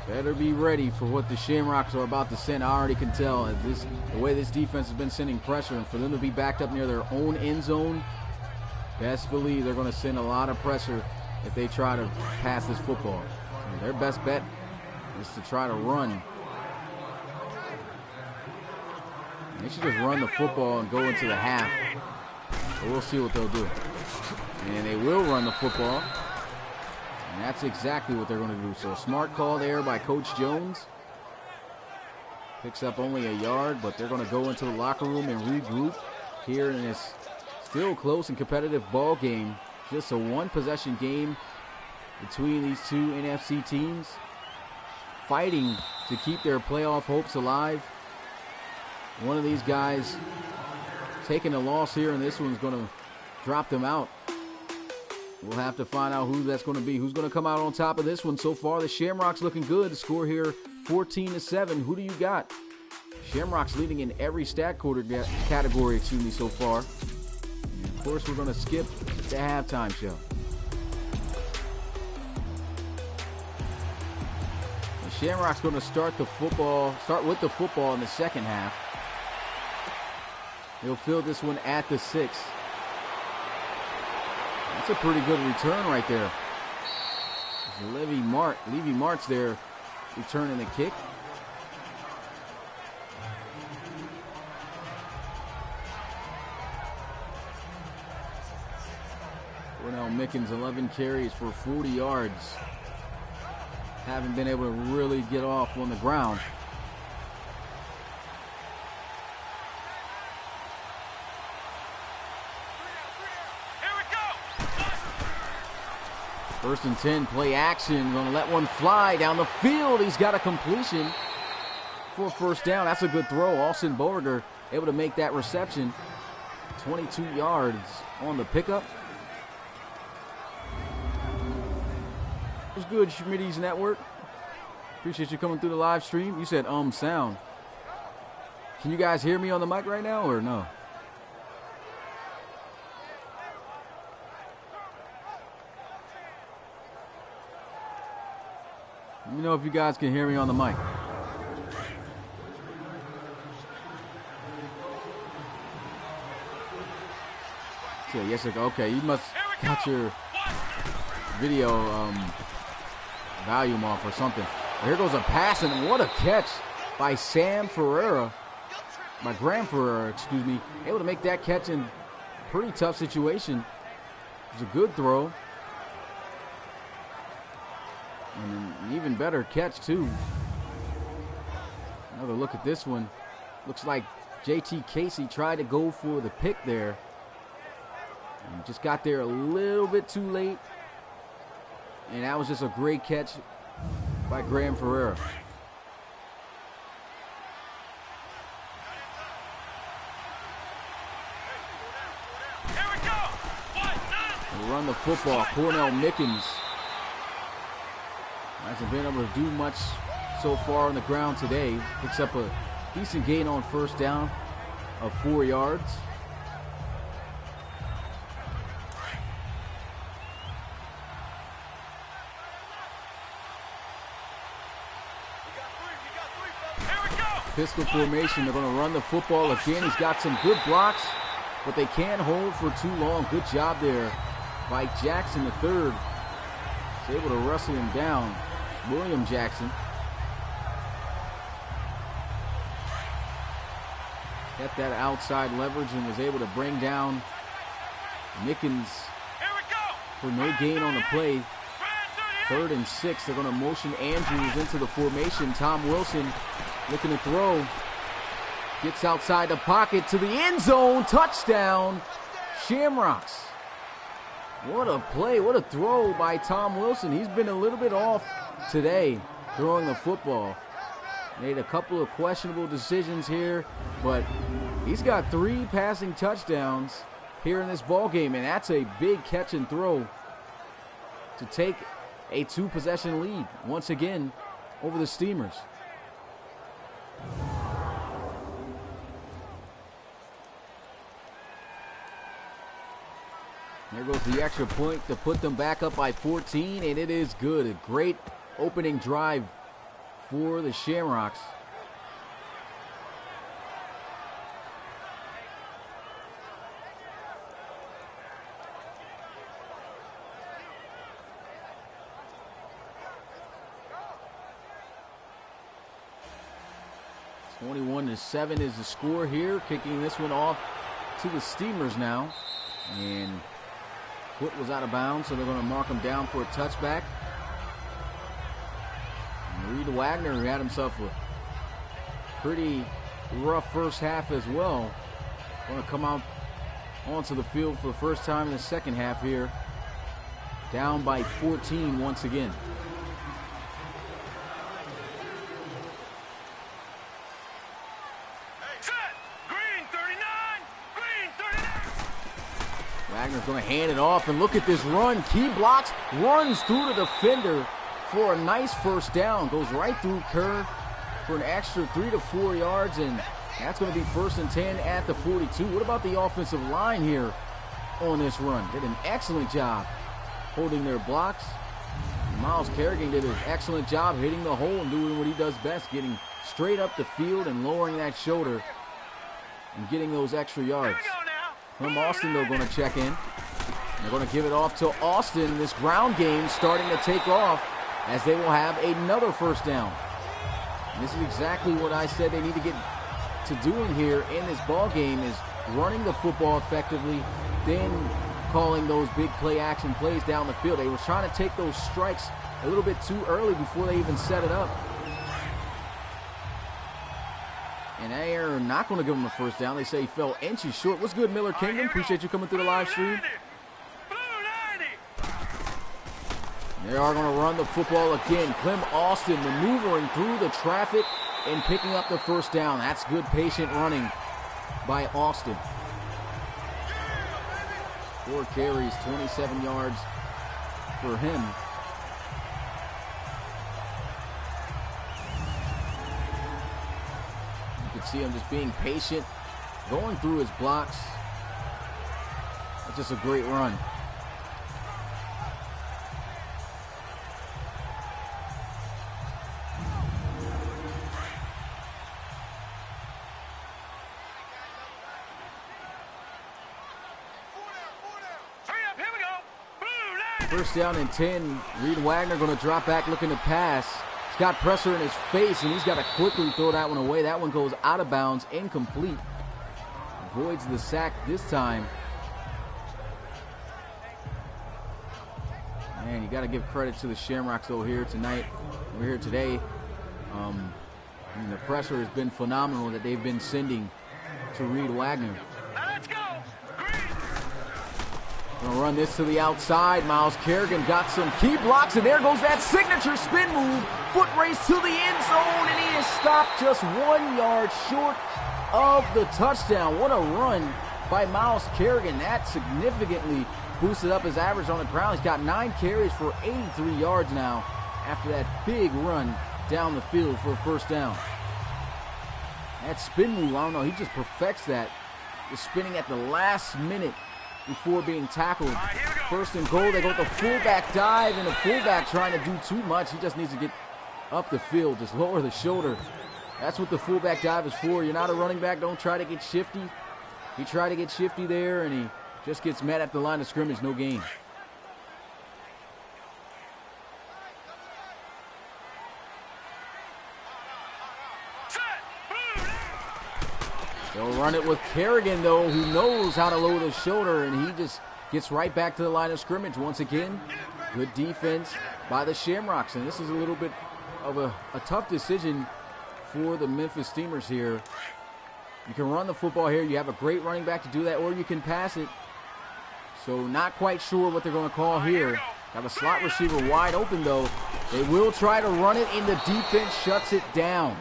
better be ready for what the Shamrocks are about to send. I already can tell the way this defense has been sending pressure, and for them to be backed up near their own end zone, best believe they're going to send a lot of pressure if they try to pass this football. And their best bet is to try to run. They should just run the football and go into the half. But we'll see what they'll do. And they will run the football. And that's exactly what they're going to do. So a smart call there by Coach Jones. Picks up only a yard, but they're going to go into the locker room and regroup here in this still close and competitive ball game. Just a one-possession game between these two NFC teams, fighting to keep their playoff hopes alive. One of these guys taking a loss here, and this one's going to drop them out. We'll have to find out who that's going to be. Who's going to come out on top of this one? So far, the Shamrocks looking good. The score here, 14-7. Who do you got? Shamrocks leading in every stat category, so far. And of course, we're going to skip the halftime show. The Shamrocks going to start with the football in the second half. They'll field this one at the 6. That's a pretty good return right there. Levy Martz there returning the kick. Cornell Mickens, 11 carries for 40 yards. Haven't been able to really get off on the ground. First and 10, play action. Going to let one fly down the field. He's got a completion for a first down. That's a good throw. Austin Beauregard able to make that reception. 22 yards on the pickup. What's good, Schmitty's Network? Appreciate you coming through the live stream. You said sound. Can you guys hear me on the mic right now or no? Let me know if you guys can hear me on the mic. So, yes, okay, you must got your video volume off or something. Here goes a pass, and what a catch by Graham Ferreira, excuse me. Able to make that catch in a pretty tough situation. It was a good throw. And an even better catch, too. Another look at this one. Looks like JT Casey tried to go for the pick there. And just got there a little bit too late. And that was just a great catch by Graham Ferreira. Here we go. They run the football. Cornell Mickens hasn't been able to do much so far on the ground today. Picks up a decent gain on first down of 4 yards. Pistol formation. They're going to run the football again. He's got some good blocks, but they can't hold for too long. Good job there by Jackson III. He's able to wrestle him down. William Jackson. Kept that outside leverage and was able to bring down Mickens for no gain on the play. 3rd and 6. They're going to motion Andrews into the formation. Tom Wilson looking to throw. Gets outside the pocket to the end zone. Touchdown, Shamrocks. What a play. What a throw by Tom Wilson. He's been a little bit off today throwing the football. Made a couple of questionable decisions here, but he's got 3 passing touchdowns here in this ball game, and that's a big catch and throw to take a 2-possession lead once again over the Steamers. There goes the extra point to put them back up by 14, and it is good. A great opening drive for the Shamrocks. (21-7) is the score here. Kicking this one off to the Steamers now. And foot was out of bounds, so they're going to mark him down for a touchback. And Reed Wagner, who had himself a pretty rough first half as well, going to come out onto the field for the first time in the second half here. Down by 14 once again. Wagner's going to hand it off, and look at this run. Key blocks, runs through the defender for a nice first down. Goes right through Kerr for an extra 3 to 4 yards, and that's going to be 1st and 10 at the 42. What about the offensive line here on this run? Did an excellent job holding their blocks. Miles Kerrigan did an excellent job hitting the hole and doing what he does best, getting straight up the field and lowering that shoulder and getting those extra yards. From Austin, they're going to check in. They're going to give it off to Austin. This ground game starting to take off as they will have another first down. And this is exactly what I said they need to get to doing here in this ball game, is running the football effectively, then calling those big play action plays down the field. They were trying to take those strikes a little bit too early before they even set it up. And they are not going to give him a first down. They say he fell inches short. What's good, Miller Kingdom? Appreciate you coming through the live stream. They are going to run the football again. Clem Austin maneuvering through the traffic and picking up the first down. That's good patient running by Austin. 4 carries, 27 yards for him. You can see him just being patient, going through his blocks. That's just a great run. First down and 10. Reed Wagner going to drop back looking to pass. He's got pressure in his face, and he's got to quickly throw that one away. That one goes out of bounds, incomplete. Avoids the sack this time. Man, you got to give credit to the Shamrocks, though, here tonight. We're here today. And the pressure has been phenomenal that they've been sending to Reed Wagner. Let's go. Gonna run this to the outside. Miles Kerrigan got some key blocks, and there goes that signature spin move. Foot race to the end zone, and he is stopped just 1 yard short of the touchdown. What a run by Miles Kerrigan. That significantly boosted up his average on the ground. He's got 9 carries for 83 yards now after that big run down the field for a first down. That spin move, I don't know, he just perfects that. Just spinning at the last minute before being tackled. First and goal, they go with the fullback dive, and the fullback trying to do too much. He just needs to get up the field, just lower the shoulder. That's what the fullback dive is for. You're not a running back, don't try to get shifty. He tried to get shifty there, and he just gets met at the line of scrimmage, no gain. They'll run it with Kerrigan, though, who knows how to lower the shoulder, and he just gets right back to the line of scrimmage. Once again, good defense by the Shamrocks, and this is a little bit of a tough decision for the Memphis Steamers here. You can run the football here. You have a great running back to do that, or you can pass it. So not quite sure what they're going to call here. Have a slot receiver wide open, though. They will try to run it, and the defense shuts it down.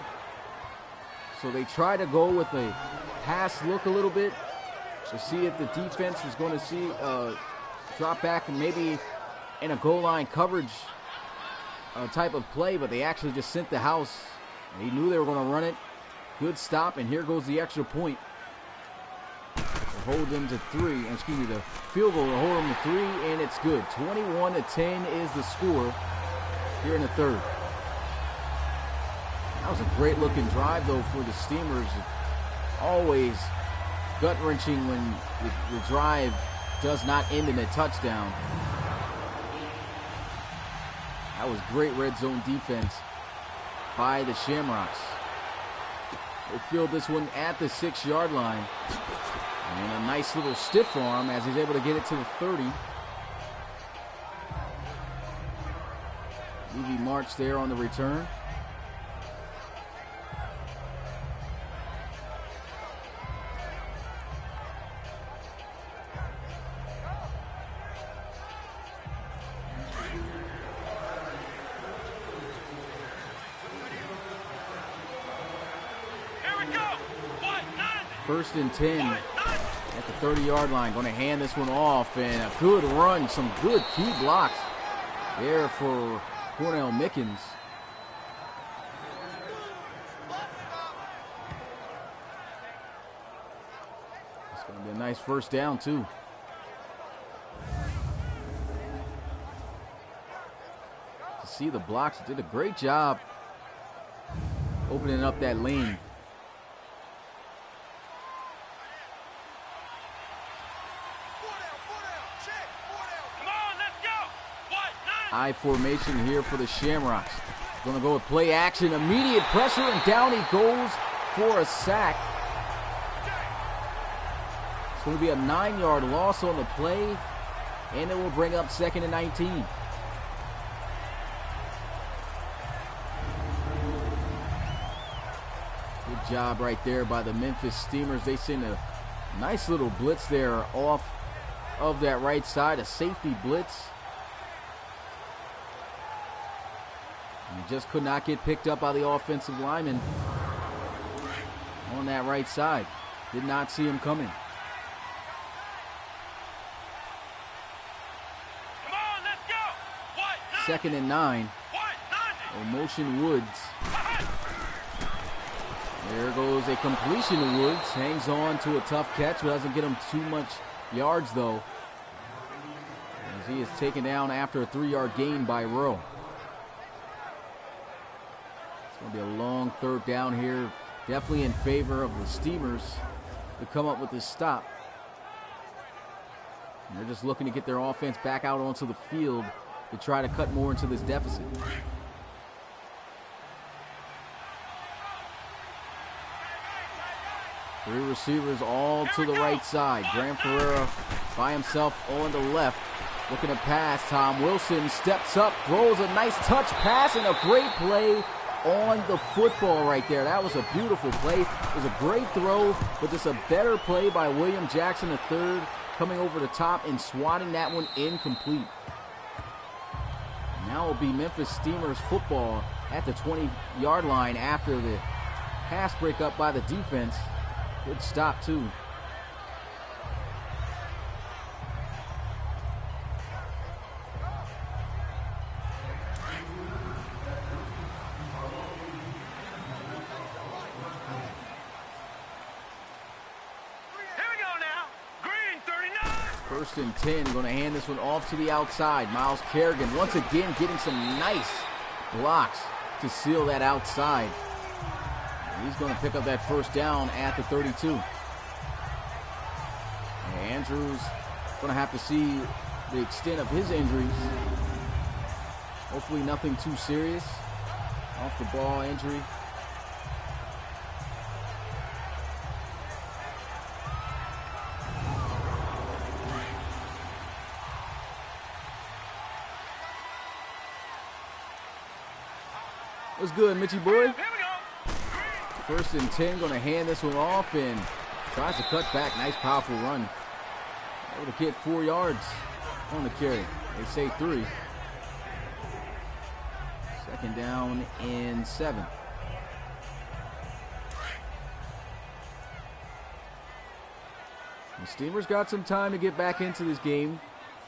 So they try to go with a pass look a little bit to see if the defense was going to see drop back and maybe in a goal line coverage type of play, but they actually just sent the house. And he knew they were going to run it. Good stop, and here goes the extra point. To hold them to 3, the field goal to hold them to 3, and it's good. 21-10 is the score here in the third. That was a great looking drive, though, for the Steamers. Always gut-wrenching when the drive does not end in a touchdown. That was great red zone defense by the Shamrocks. They field this one at the 6-yard line. And a nice little stiff arm as he's able to get it to the 30. Levy March there on the return. First and 10 at the 30-yard line. Going to hand this one off, and a good run. Some good key blocks there for Cornell Mickens. It's going to be a nice first down, too. To see the blocks, did a great job opening up that lane. I formation here for the Shamrocks. Going to go with play action, immediate pressure, and down he goes for a sack. It's going to be a 9-yard loss on the play, and it will bring up 2nd and 19. Good job right there by the Memphis Steamers. They send a nice little blitz there off of that right side, a safety blitz. And he just could not get picked up by the offensive lineman on that right side. Did not see him coming. Come on, let's go. 2nd and 9. Motion Woods. There goes a completion to Woods. Hangs on to a tough catch, but doesn't get him too much yards, though, as he is taken down after a 3-yard gain by Rowe. It's going to be a long third down here. Definitely in favor of the Steamers to come up with this stop. They're just looking to get their offense back out onto the field to try to cut more into this deficit. Three receivers all to the right side. Graham Ferreira by himself on the left. Looking to pass. Tom Wilson steps up, throws a nice touch pass, and a great play on the football right there. That was a beautiful play. It was a great throw, but just a better play by William Jackson III, coming over the top and swatting that one incomplete. Now it will be Memphis Steamers football at the 20-yard line after the pass breakup by the defense. Good stop, too. First and 10, going to hand this one off to the outside. Miles Kerrigan once again getting some nice blocks to seal that outside. And he's going to pick up that first down at the 32. And Andrews going to have to see the extent of his injuries. Hopefully nothing too serious. Off the ball injury. What's good, Mitchie boy? First and 10, going to hand this one off and tries to cut back. Nice, powerful run. Able to get 4 yards on the carry. They say 3. Second down and 7. The Steamers got some time to get back into this game.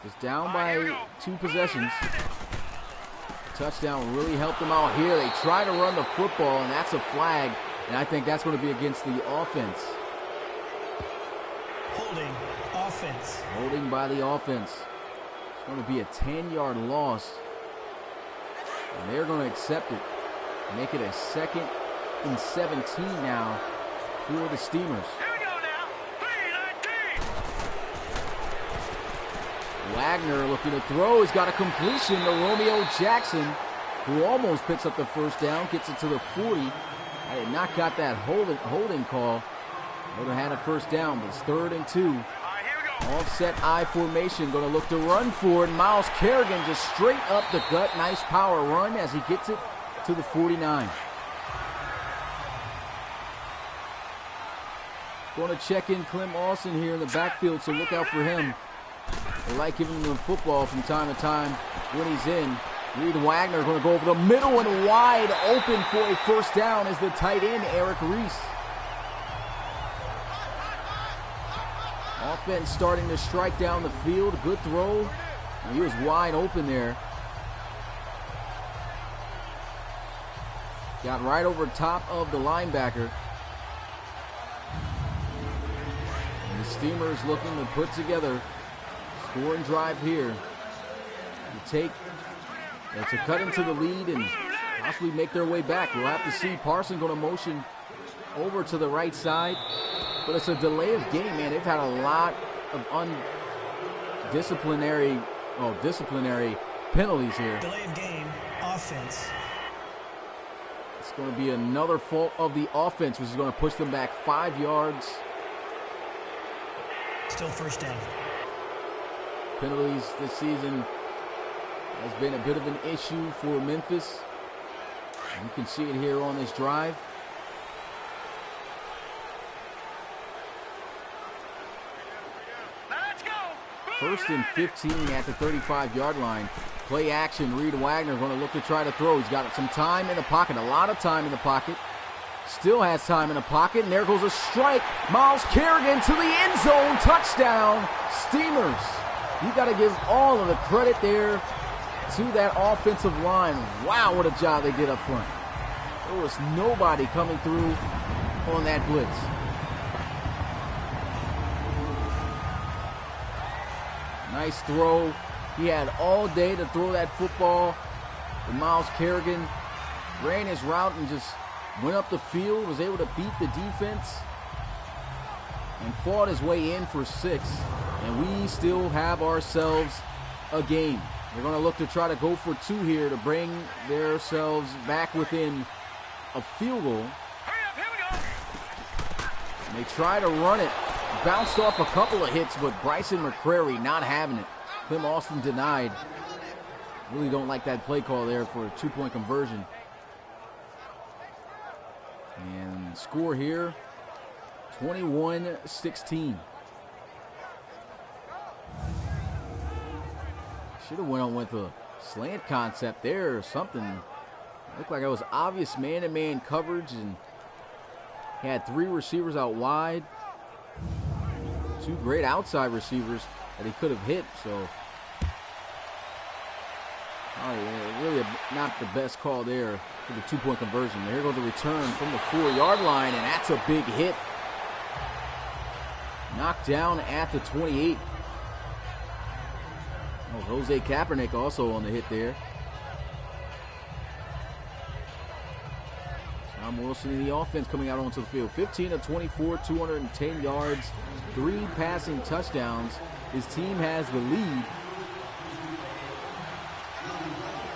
Just down by 2 possessions. Touchdown really helped them out here. They try to run the football, and that's a flag. And I think that's going to be against the offense. Holding offense. Holding by the offense. It's going to be a 10-yard loss. And they're going to accept it. Make it a 2nd and 17 now for the Steamers. Here we go now. 3-19. Wagner looking to throw. He's got a completion to Romeo Jackson, who almost picks up the first down, gets it to the 40. I did not got that holding call. Would have had a first down, but it's 3rd and 2. All right, here we go. Offset I formation, going to look to run for it. Miles Kerrigan just straight up the gut. Nice power run as he gets it to the 49. Going to check in Clem Austin here in the backfield, so look out for him. They like giving him the football from time to time when he's in. Reed Wagner going to go over the middle and wide open for a first down is the tight end, Eric Reese. Offense starting to strike down the field. Good throw. And he was wide open there. Got right over top of the linebacker. And the Steamers looking to put together scoring drive here to cut into the lead and possibly make their way back. We'll have to see. Parson going to motion over to the right side, but it's a delay of game, man. They've had a lot of disciplinary penalties here. Delay of game, offense. It's going to be another fault of the offense, which is going to push them back 5 yards. Still first down. Penalties this season has been a bit of an issue for Memphis. You can see it here on this drive. Let's go. First and 15 at the 35-yard line. Play action. Reed Wagner going to look to try to throw. He's got some time in the pocket, a lot of time in the pocket. Still has time in the pocket, and there goes a strike. Miles Kerrigan to the end zone. Touchdown, Steamers. You got to give all of the credit there to that offensive line. Wow, what a job they did up front. There was nobody coming through on that blitz. Nice throw. He had all day to throw that football. And Miles Kerrigan ran his route and just went up the field, was able to beat the defense, and fought his way in for 6. and we still have ourselves a game. They're going to look to try to go for 2 here to bring themselves back within a field goal. Hurry up, here we go. And they try to run it. Bounced off a couple of hits, but Bryson McCrary not having it. Clem Austin denied. Really don't like that play call there for a 2-point conversion. And score here, 21-16. Should have went on with a slant concept there or something. Looked like it was obvious man-to-man coverage, and he had 3 receivers out wide. 2 great outside receivers that he could have hit, so really not the best call there for the 2-point conversion. Here goes the return from the 4-yard line, and that's a big hit. Knocked down at the 28. Oh, Jose Kaepernick also on the hit there. Tom Wilson in the offense coming out onto the field. 15 of 24, 210 yards, 3 passing touchdowns. His team has the lead.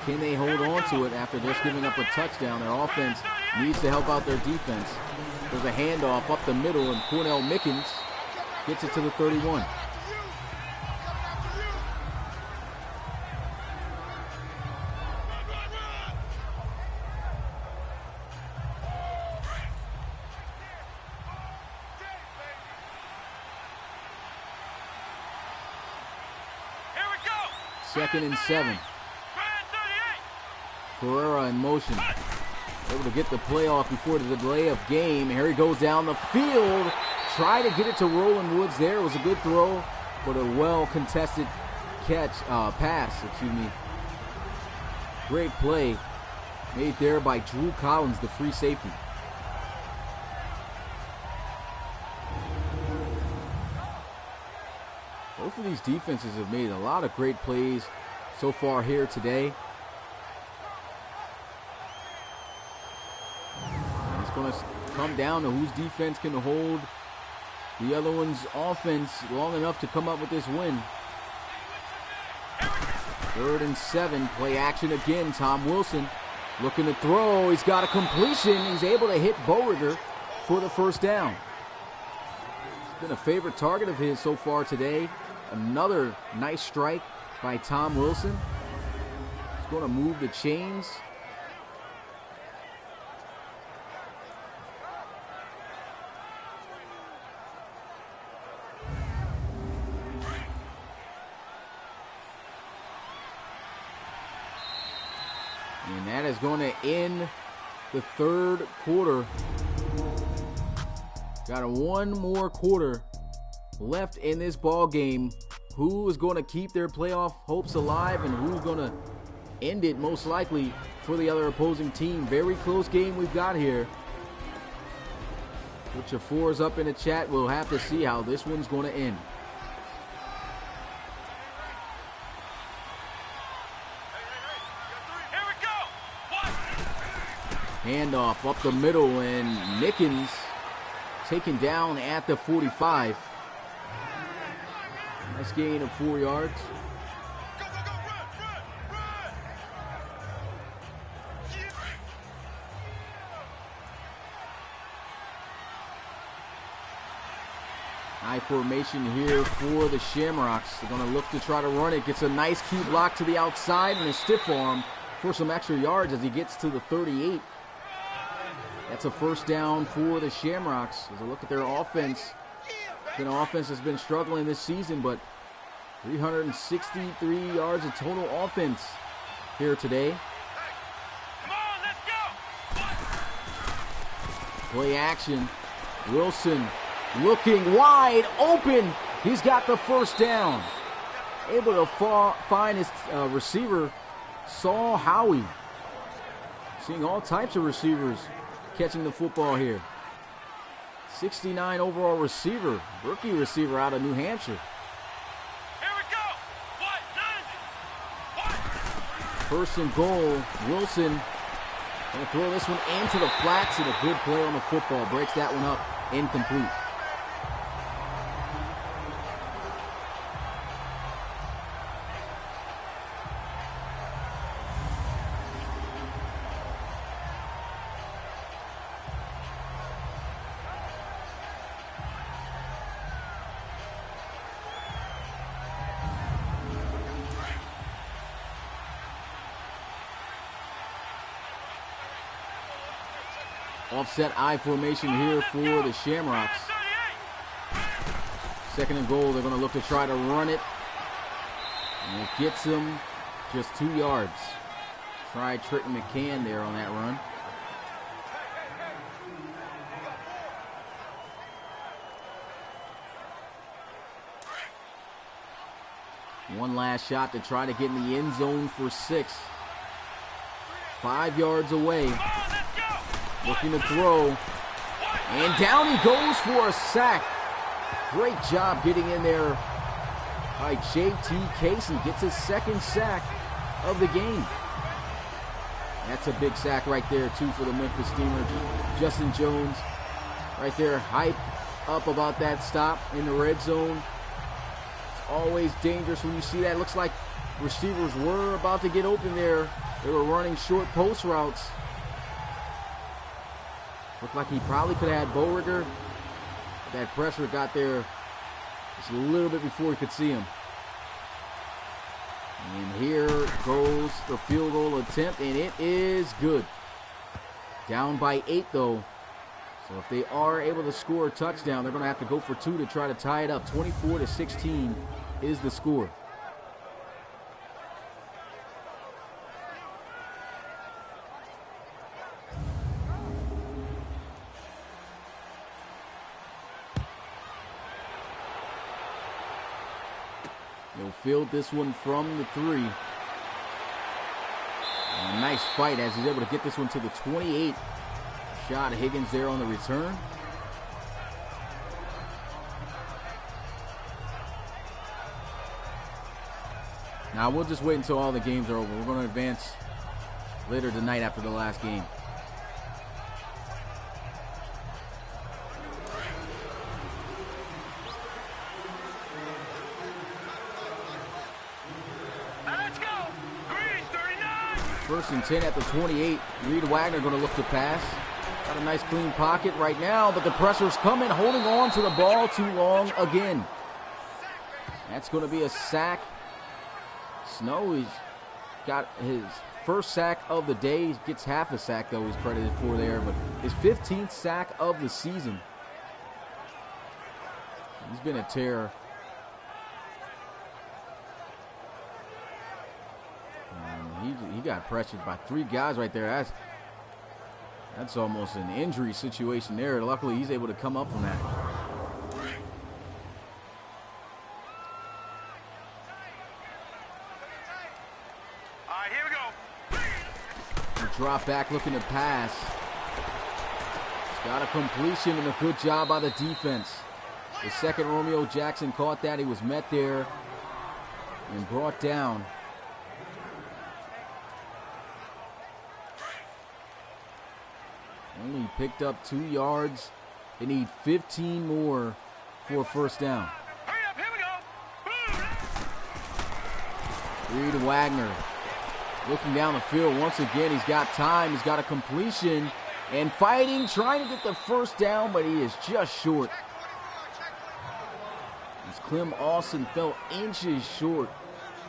Can they hold on to it after just giving up a touchdown? Their offense needs to help out their defense. There's a handoff up the middle, and Cornell Mickens gets it to the 31. Second and 7. Ferreira in motion. Able to get the play off before the delay of game. Here he goes down the field. Try to get it to Roland Woods there. It was a good throw, but a well-contested pass. Great play made there by Drew Collins, the free safety. Both of these defenses have made a lot of great plays so far here today. And it's going to come down to whose defense can hold the other one's offense long enough to come up with this win. 3rd and 7, play action again. Tom Wilson looking to throw. He's got a completion. He's able to hit Boerger for the first down. It's been a favorite target of his so far today. Another nice strike by Tom Wilson. He's going to move the chains. And that is going to end the 3rd quarter. Got one more quarter left in this ball game. Who is going to keep their playoff hopes alive, and who's going to end it most likely for the other opposing team? Very close game we've got here. Put your 4s up in the chat. We'll have to see how this one's going to end. Handoff up the middle, and Mickens taken down at the 45. Nice gain of 4 yards. High formation here for the Shamrocks. They're going to look to try to run it. Gets a nice key block to the outside and a stiff arm for some extra yards as he gets to the 38. That's a first down for the Shamrocks. As a look at their offense. An offense has been struggling this season, but 363 yards of total offense here today. Come on, let's go. Play action. Wilson looking wide open. He's got the first down. Able to find his receiver, Saul Howie. Seeing all types of receivers catching the football here. 69 overall receiver, rookie receiver out of New Hampshire. Here we go. What? First and goal. Wilson going to throw this one into the flats, and a good play on the football. Breaks that one up, incomplete. Offset I formation here for the Shamrocks. 2nd and goal. They're going to look to try to run it. And it gets them just 2 yards. Try Trick McCann there on that run. One last shot to try to get in the end zone for 6. 5 yards away. Looking to throw. And down he goes for a sack. Great job getting in there by J.T. Casey. Gets his 2nd sack of the game. That's a big sack right there, too, for the Memphis Steamers. Justin Jones right there, hype up about that stop in the red zone. It's always dangerous when you see that. It looks like receivers were about to get open there. They were running short post routes. Looked like he probably could have had Boerger. That pressure got there just a little bit before he could see him. And here goes the field goal attempt, and it is good. Down by 8, though. So if they are able to score a touchdown, they're going to have to go for 2 to try to tie it up. 24-16 is the score. They'll field this one from the 3. And a nice fight as he's able to get this one to the 28. Shot Higgins there on the return. Now we'll just wait until all the games are over. We're going to advance later tonight after the last game. Let's go. Green 39. 1st and 10 at the 28. Reed Wagner going to look to pass. Got a nice clean pocket right now, but the pressure's coming, holding on to the ball too long again. That's going to be a sack. Snow, he's got his 1st sack of the day. He gets half a sack, though, he's credited for there, but his 15th sack of the season. He's been a terror. He got pressured by 3 guys right there. That's almost an injury situation there. Luckily, he's able to come up from that. All right, here we go. Drop back looking to pass. He's got a completion and a good job by the defense. The 2nd Romeo Jackson caught that. He was met there and brought down. Only picked up 2 yards. They need 15 more for a 1st down. Hurry up, here we go. Reed Wagner looking down the field once again. He's got time. He's got a completion and fighting, trying to get the 1st down, but he is just short. As Clem Austin fell inches short.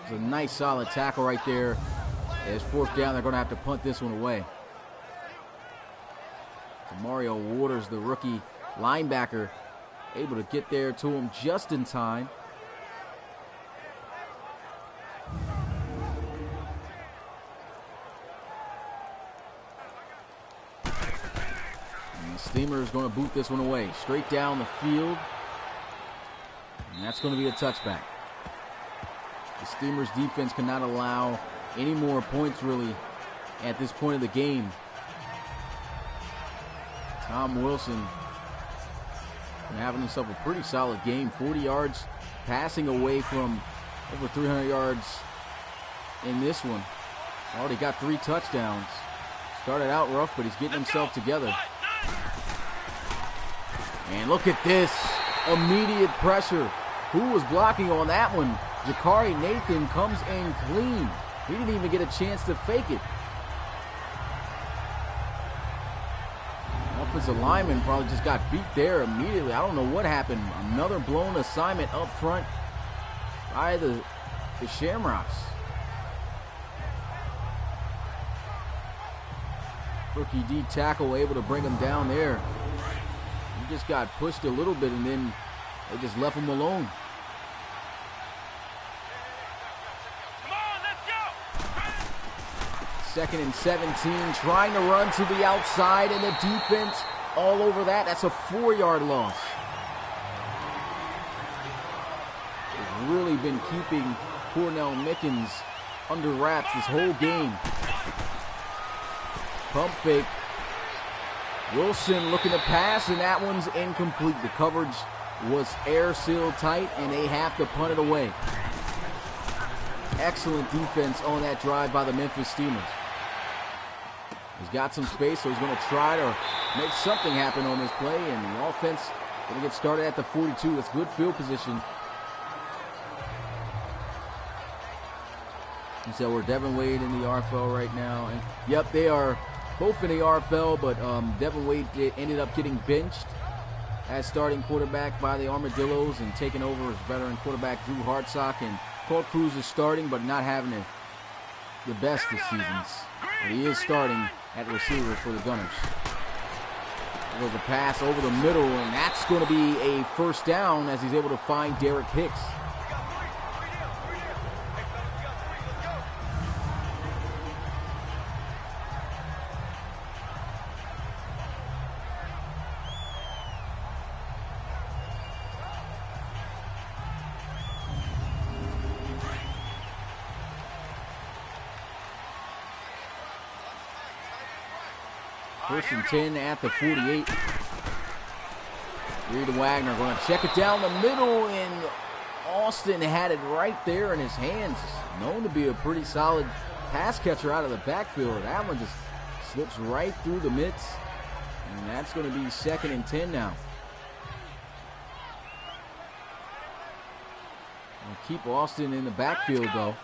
It was a nice solid tackle right there. As 4th down, they're going to have to punt this one away. Mario Waters, the rookie linebacker, able to get there to him just in time. And the Steamers going to boot this one away, straight down the field. And that's going to be a touchback. The Steamers defense cannot allow any more points really at this point of the game. Tom Wilson having himself a pretty solid game. 40 yards passing away from over 300 yards in this one. Already got 3 touchdowns. Started out rough, but he's getting himself together. And look at this. Immediate pressure. Who was blocking on that one? Jakari Nathan comes in clean. He didn't even get a chance to fake it. Offensive lineman probably just got beat there immediately. I don't know what happened. Another blown assignment up front by the Shamrocks. Rookie D tackle able to bring him down there. He just got pushed a little bit, and then they just left him alone. Come on, let's go. 2nd and 17, trying to run to the outside, and the defense all over that. That's a 4-yard loss. They've really been keeping Cornell Mickens under wraps this whole game. Pump fake. Wilson looking to pass, and that one's incomplete. The coverage was air sealed tight, and they have to punt it away. Excellent defense on that drive by the Memphis Steamers. He's got some space, so he's going to try to make something happen on this play, and the offense going to get started at the 42. That's good field position. And so we're Devin Wade in the RFL right now. And yep, they are both in the RFL, but Devin Wade ended up getting benched as starting quarterback by the Armadillos and taking over as veteran quarterback Drew Hartsock. And Colt Cruz is starting, but not having the best of seasons. But he is starting at receiver for the Gunners. There goes a pass over the middle, and that's going to be a first down as he's able to find Derek Hicks. First and 10 at the 48. Reed Wagner going to check it down the middle, and Austin had it right there in his hands. Known to be a pretty solid pass catcher out of the backfield. That one just slips right through the mitts, and that's going to be 2nd and 10 now. We'll keep Austin in the backfield, though.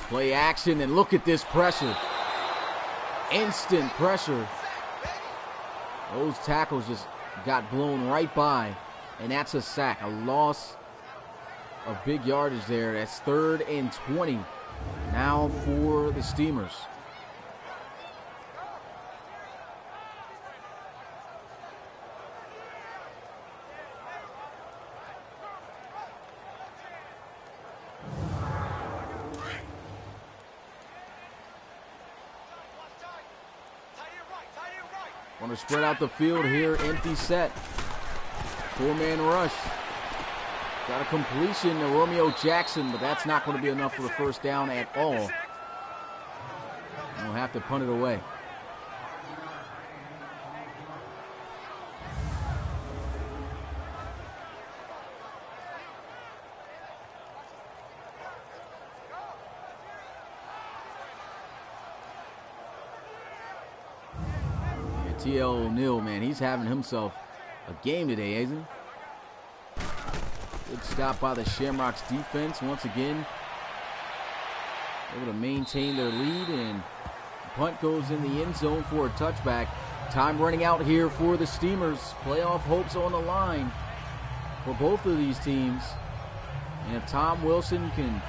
Play action, and look at this pressure. Instant pressure. Those tackles just got blown right by, and that's a sack, a loss of big yardage there. That's 3rd and 20 now for the Steamers. Want to spread out the field here, empty set. 4-man rush. Got a completion to Romeo Jackson, but that's not going to be enough for the first down at all. We'll have to punt it away. T.L. O'Neill, man, he's having himself a game today, isn't he? Good stop by the Shamrocks defense once again. Able to maintain their lead, and the punt goes in the end zone for a touchback. Time running out here for the Steamers. Playoff hopes on the line for both of these teams. And if Tom Wilson can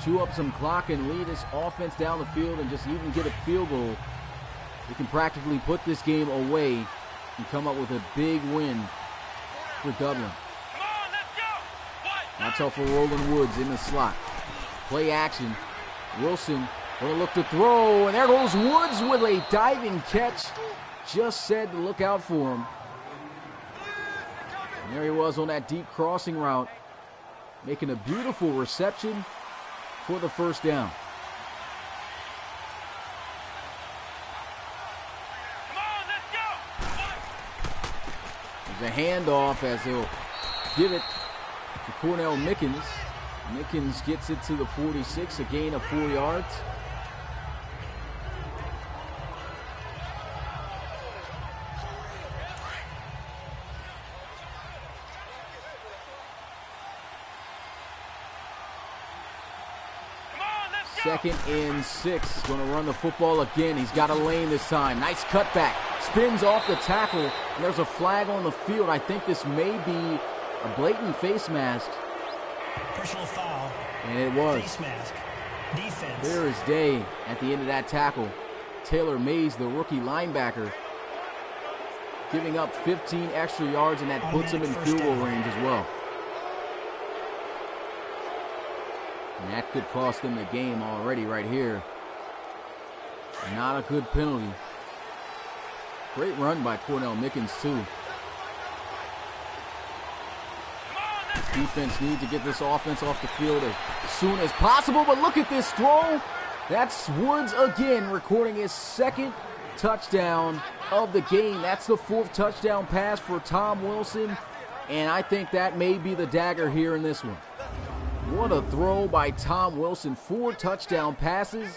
chew up some clock and lead his offense down the field and just even get a field goal, we can practically put this game away and come up with a big win for Dublin. Come on, let's go. That's all for Roland Woods in the slot. Play action. Wilson going to look to throw, and there goes Woods with a diving catch. Just said to look out for him. And there he was on that deep crossing route, making a beautiful reception for the first down. The handoff as he'll give it to Cornell Mickens. Mickens gets it to the 46, a gain of 4 yards. Second and 6. Going to run the football again. He's got a lane this time. Nice cutback. Spins off the tackle, and there's a flag on the field. I think this may be a blatant face mask. Personal foul. And it was. Face mask. Defense. There is day at the end of that tackle. Taylor Mays, the rookie linebacker, giving up 15 extra yards, and that puts him in field goal range as well. And that could cost them the game already right here. Not a good penalty. Great run by Cornell Mickens, too. Defense needs to get this offense off the field as soon as possible, but look at this throw. That's Woods again, recording his second touchdown of the game. That's the fourth touchdown pass for Tom Wilson, and I think that may be the dagger here in this one. What a throw by Tom Wilson. 4 touchdown passes.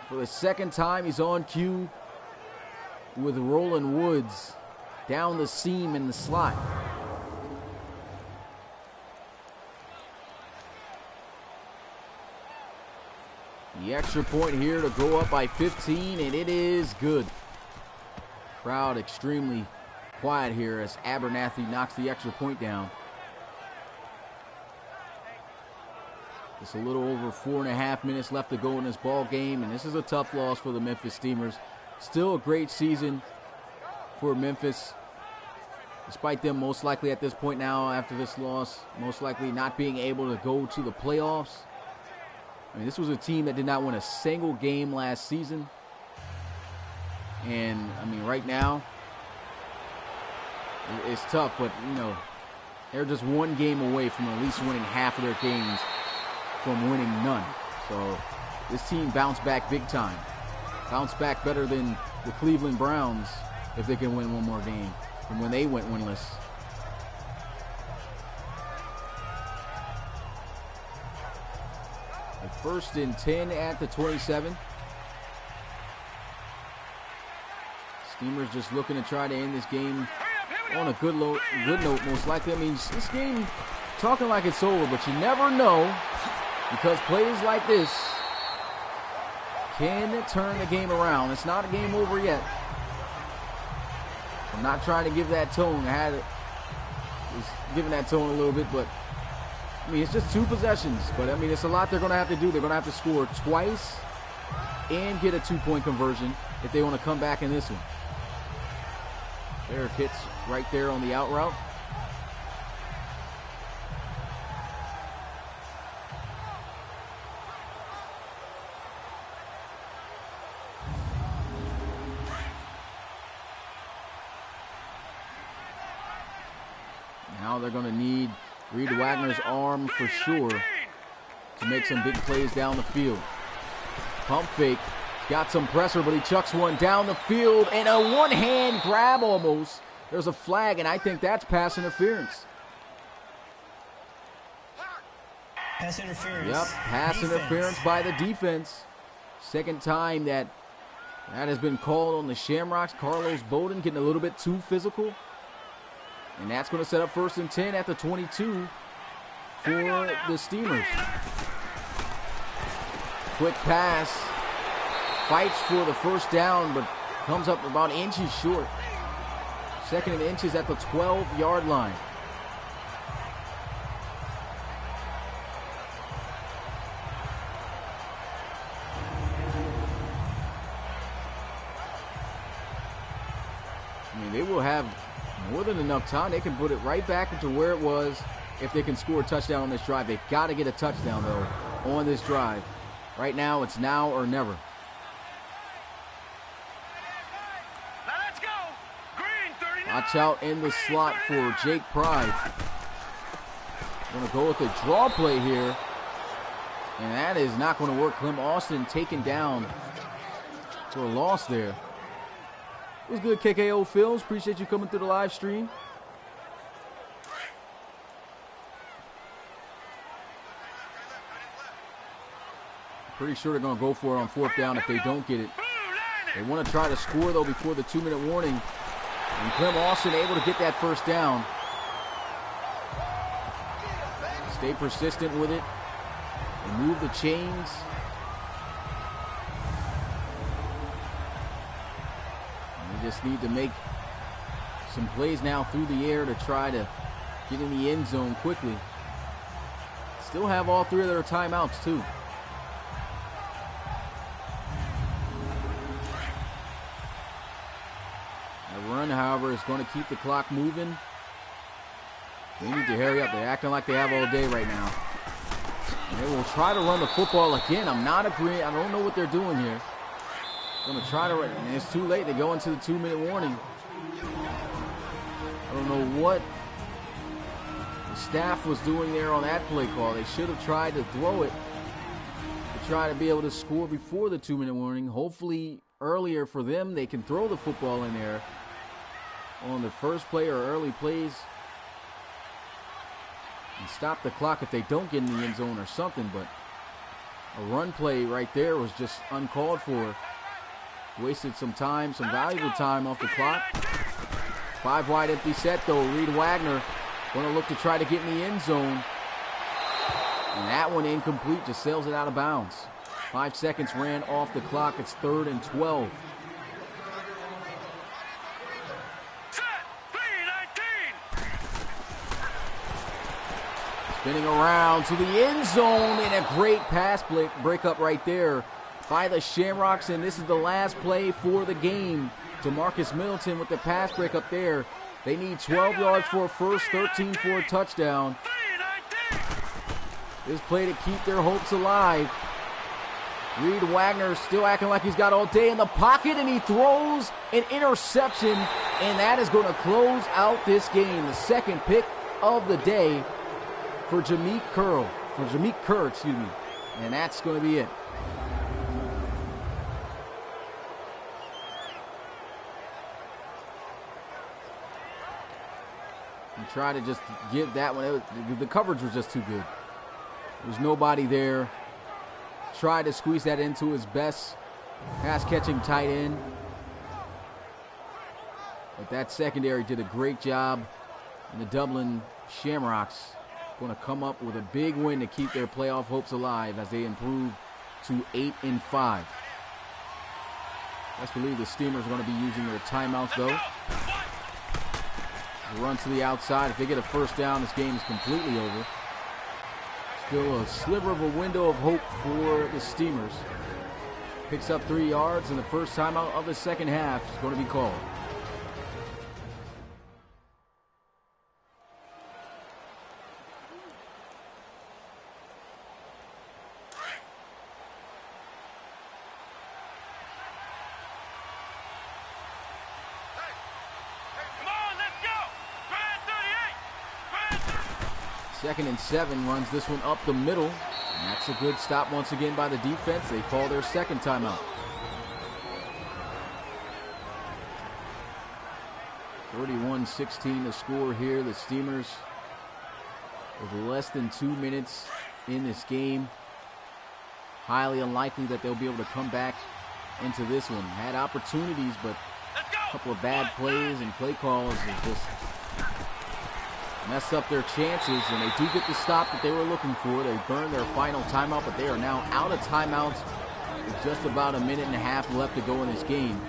For the second time, he's on cue with Roland Woods down the seam in the slot. The extra point here to go up by 15, and it is good. Crowd extremely quiet here as Abernathy knocks the extra point down. It's a little over 4.5 minutes left to go in this ball game, and this is a tough loss for the Memphis Steamers. Still a great season for Memphis, despite them most likely at this point now after this loss, most likely not being able to go to the playoffs. I mean, this was a team that did not win a single game last season. And, I mean, right now, it's tough, but, you know, they're just one game away from at least winning half of their games from winning none. So, this team bounced back big time. Bounced back better than the Cleveland Browns if they can win one more game from when they went winless. First and 10 at the 27. Steamers just looking to try to end this game on a good note, most likely. I mean, this game, talking like it's over, but you never know, because plays like this can turn the game around. It's not a game over yet. I'm not trying to give that tone. Was giving that tone a little bit, but I mean, it's just 2 possessions, but I mean, it's a lot they're going to have to do. They're going to have to score twice and get a 2-point conversion if they want to come back in this one. There, hits right there on the out route. Now they're going to need Reed Wagner's arm for sure to make some big plays down the field. Pump fake, got some pressure, but he chucks one down the field, and a one-hand grab almost. There's a flag, and I think that's pass interference. Pass interference. Yep, pass interference by the defense. Second time that has been called on the Shamrocks. Carlos Bowden getting a little bit too physical. And that's going to set up first and 10 at the 22 for the Steamers. Quick pass. Fights for the first down, but comes up about inches short. Second and inches at the 12-yard line. I mean, they will have more than enough time. They can put it right back into where it was if they can score a touchdown on this drive. They've got to get a touchdown, though, on this drive. Right now, it's now or never. Let's go. Green 39. Watch out in the slot for Jake Pride. Going to go with a draw play here. And that is not going to work. Clem Austin taken down for a loss there. It was good, KKO Films. Appreciate you coming through the live stream. Pretty sure they're going to go for it on fourth down if they don't get it. They want to try to score, though, before the 2-minute warning. And Clem Austin able to get that first down. Stay persistent with it. And move the chains. Just need to make some plays now through the air to try to get in the end zone quickly. Still have all 3 of their timeouts, too. run, however, is going to keep the clock moving. They need to hurry up. They're acting like they have all day right now. And they will try to run the football again. I'm not agreeing. I don't know what they're doing here. Going to try to run, and it's too late. They go into the 2-minute warning. I don't know what the staff was doing there on that play call. They should have tried to throw it to try to be able to score before the 2-minute warning. Hopefully earlier for them, they can throw the football in there on the first play or early plays and stop the clock if they don't get in the end zone or something. But a run play right there was just uncalled for. Wasted some time, some valuable time off the clock. 5 wide empty set though. Reed Wagner going to look to try to get in the end zone. And that one incomplete, just sails it out of bounds. 5 seconds ran off the clock. It's 3rd and 12. Spinning around to the end zone, and a great pass breakup right there by the Shamrocks, and this is the last play for the game. To Marcus Middleton with the pass breakup there. They need 12 yards for a first, 13 for a touchdown. This play to keep their hopes alive. Reed Wagner still acting like he's got all day in the pocket, and he throws an interception, and that is going to close out this game. The second pick of the day for Jameek Curl, and that's going to be it. And try to just give that one. The coverage was just too good. There was nobody there. Tried to squeeze that into his best pass-catching tight end. But that secondary did a great job. And the Dublin Shamrocks going to come up with a big win to keep their playoff hopes alive as they improve to 8-5. Let's believe the Steamers are going to be using their timeouts, though. Run to the outside. If they get a first down, this game is completely over. Still a sliver of a window of hope for the Steamers. Picks up 3 yards, and the first timeout of the second half is going to be called. Second and 7, runs this one up the middle. And that's a good stop once again by the defense. They call their second timeout. 31-16 to score here. The Steamers with less than 2 minutes in this game. Highly unlikely that they'll be able to come back into this one. Had opportunities, but a couple of bad plays and play calls is just mess up their chances, and they do get the stop that they were looking for. They burned their final timeout, but they are now out of timeouts with just about a minute and a half left to go in this game.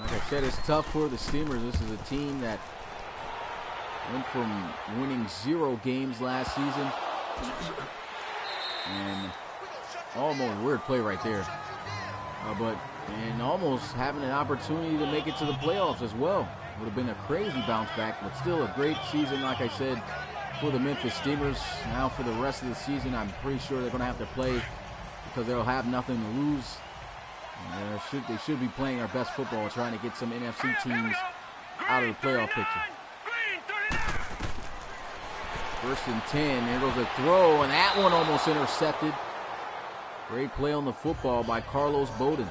Like I said, it's tough for the Steamers. This is a team that went from winning 0 games last season and almost weird play right there, and almost having an opportunity to make it to the playoffs as well. Would have been a crazy bounce back, but still a great season, like I said, for the Memphis Steamers. Now for the rest of the season, I'm pretty sure they're going to have to play because they'll have nothing to lose. And they should be playing their best football, trying to get some NFC teams out of the playoff picture. 1st and 10, there goes a throw, and that one almost intercepted. Great play on the football by Carlos Bowden.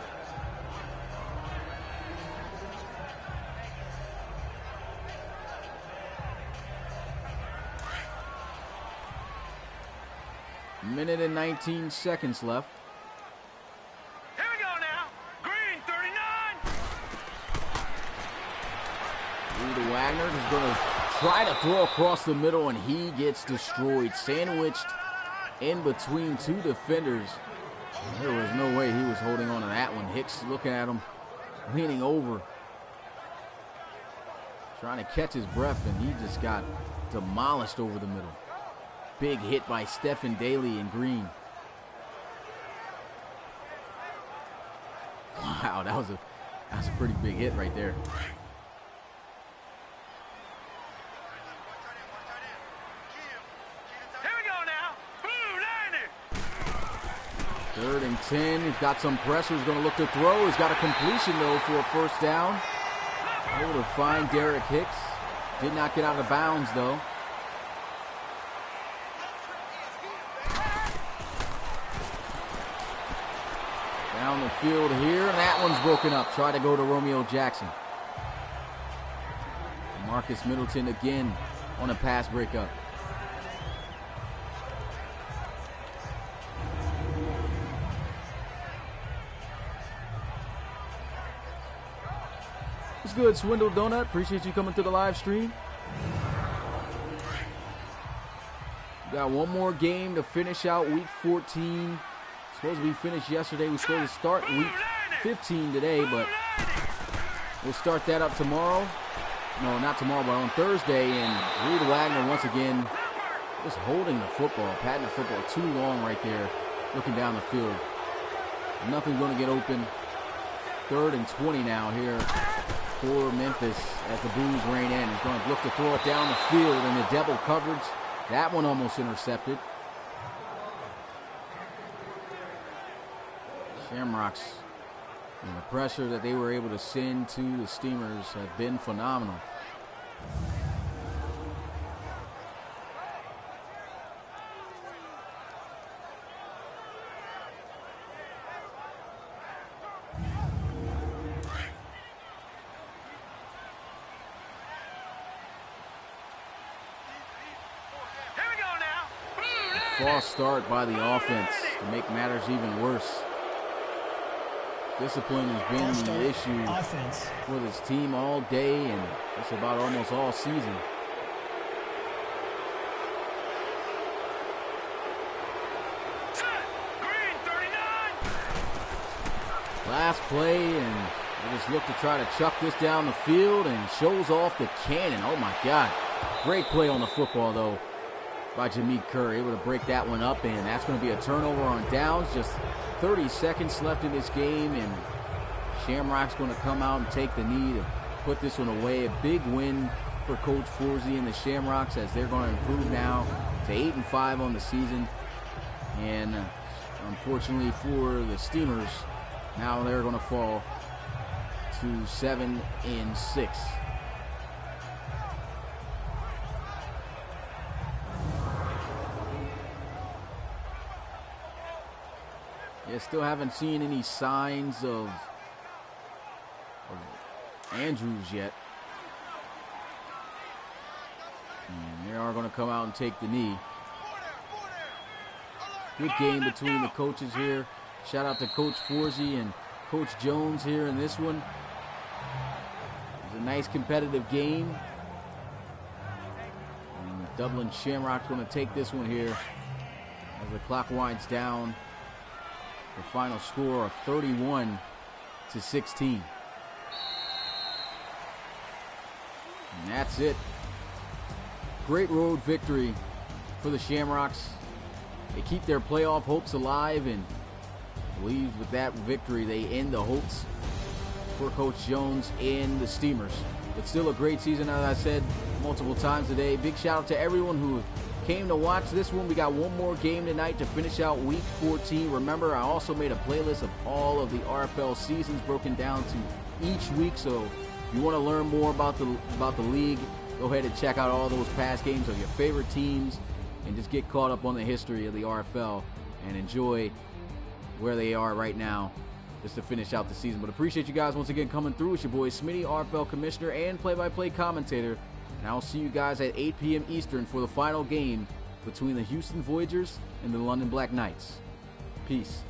Minute and 19 seconds left. Here we go now. Green 39. Reed Wagner is going to try to throw across the middle, and he gets destroyed. Sandwiched in between 2 defenders. There was no way he was holding on to that one. Hicks looking at him, leaning over, trying to catch his breath, and he just got demolished over the middle. big hit by Stephen Daly in green. Wow, that was a pretty big hit right there. Here we go now. Blue 90. 3rd and 10. He's got some pressure. He's going to look to throw. He's got a completion, though, for a first down. Able to find Derek Hicks. Did not get out of bounds, though. Down the field here, and that one's broken up. Try to go to Romeo Jackson. Marcus Middleton again on a pass breakup. It's good, Swindle Donut. Appreciate you coming to the live stream. We got one more game to finish out week 14. Supposed to be finished yesterday. We're supposed to start week 15 today, but we'll start that up tomorrow. No, not tomorrow, but on Thursday. And Reed Wagner, once again, just holding the football, patting the football too long right there, looking down the field. Nothing's going to get open. 3rd and 20 now here for Memphis as the Blues rein in. He's going to look to throw it down the field in the double coverage. That one almost intercepted. Shamrocks and the pressure that they were able to send to the Steamers have been phenomenal. Here we go now. False start by the offense to make matters even worse. Discipline has been the issue for this team all day and just about almost all season. Green 39. Last play, and they just look to try to chuck this down the field and shows off the cannon. Oh my God. Great play on the football though by Jameek Kerr, able to break that one up, and that's going to be a turnover on downs. Just 30 seconds left in this game, and Shamrock's going to come out and take the knee to put this one away. A big win for Coach Forsey and the Shamrocks as they're going to improve now to 8-5 on the season. And unfortunately for the Steamers, now they're going to fall to 7-6. Yeah, still haven't seen any signs of Andrews yet. And they are going to come out and take the knee. Good game between the coaches here. Shout out to Coach Forsey and Coach Jones here in this one. It was a nice competitive game. And the Dublin Shamrocks going to take this one here as the clock winds down. The final score of 31-16. And that's it. Great road victory for the Shamrocks. They keep their playoff hopes alive, and I believe with that victory they end the hopes for Coach Jones and the Steamers. But still a great season, as I said multiple times today. Big shout out to everyone who came to watch this one. We got one more game tonight to finish out week 14. Remember, I also made a playlist of all of the RFL seasons broken down to each week. So if you want to learn more about the league, go ahead and check out all those past games of your favorite teams and just get caught up on the history of the RFL and enjoy where they are right now just to finish out the season. But appreciate you guys once again coming through. It's your boy Smitty, RFL Commissioner and play-by-play commentator. And I'll see you guys at 8 p.m. Eastern for the final game between the Houston Voyagers and the London Black Knights. Peace.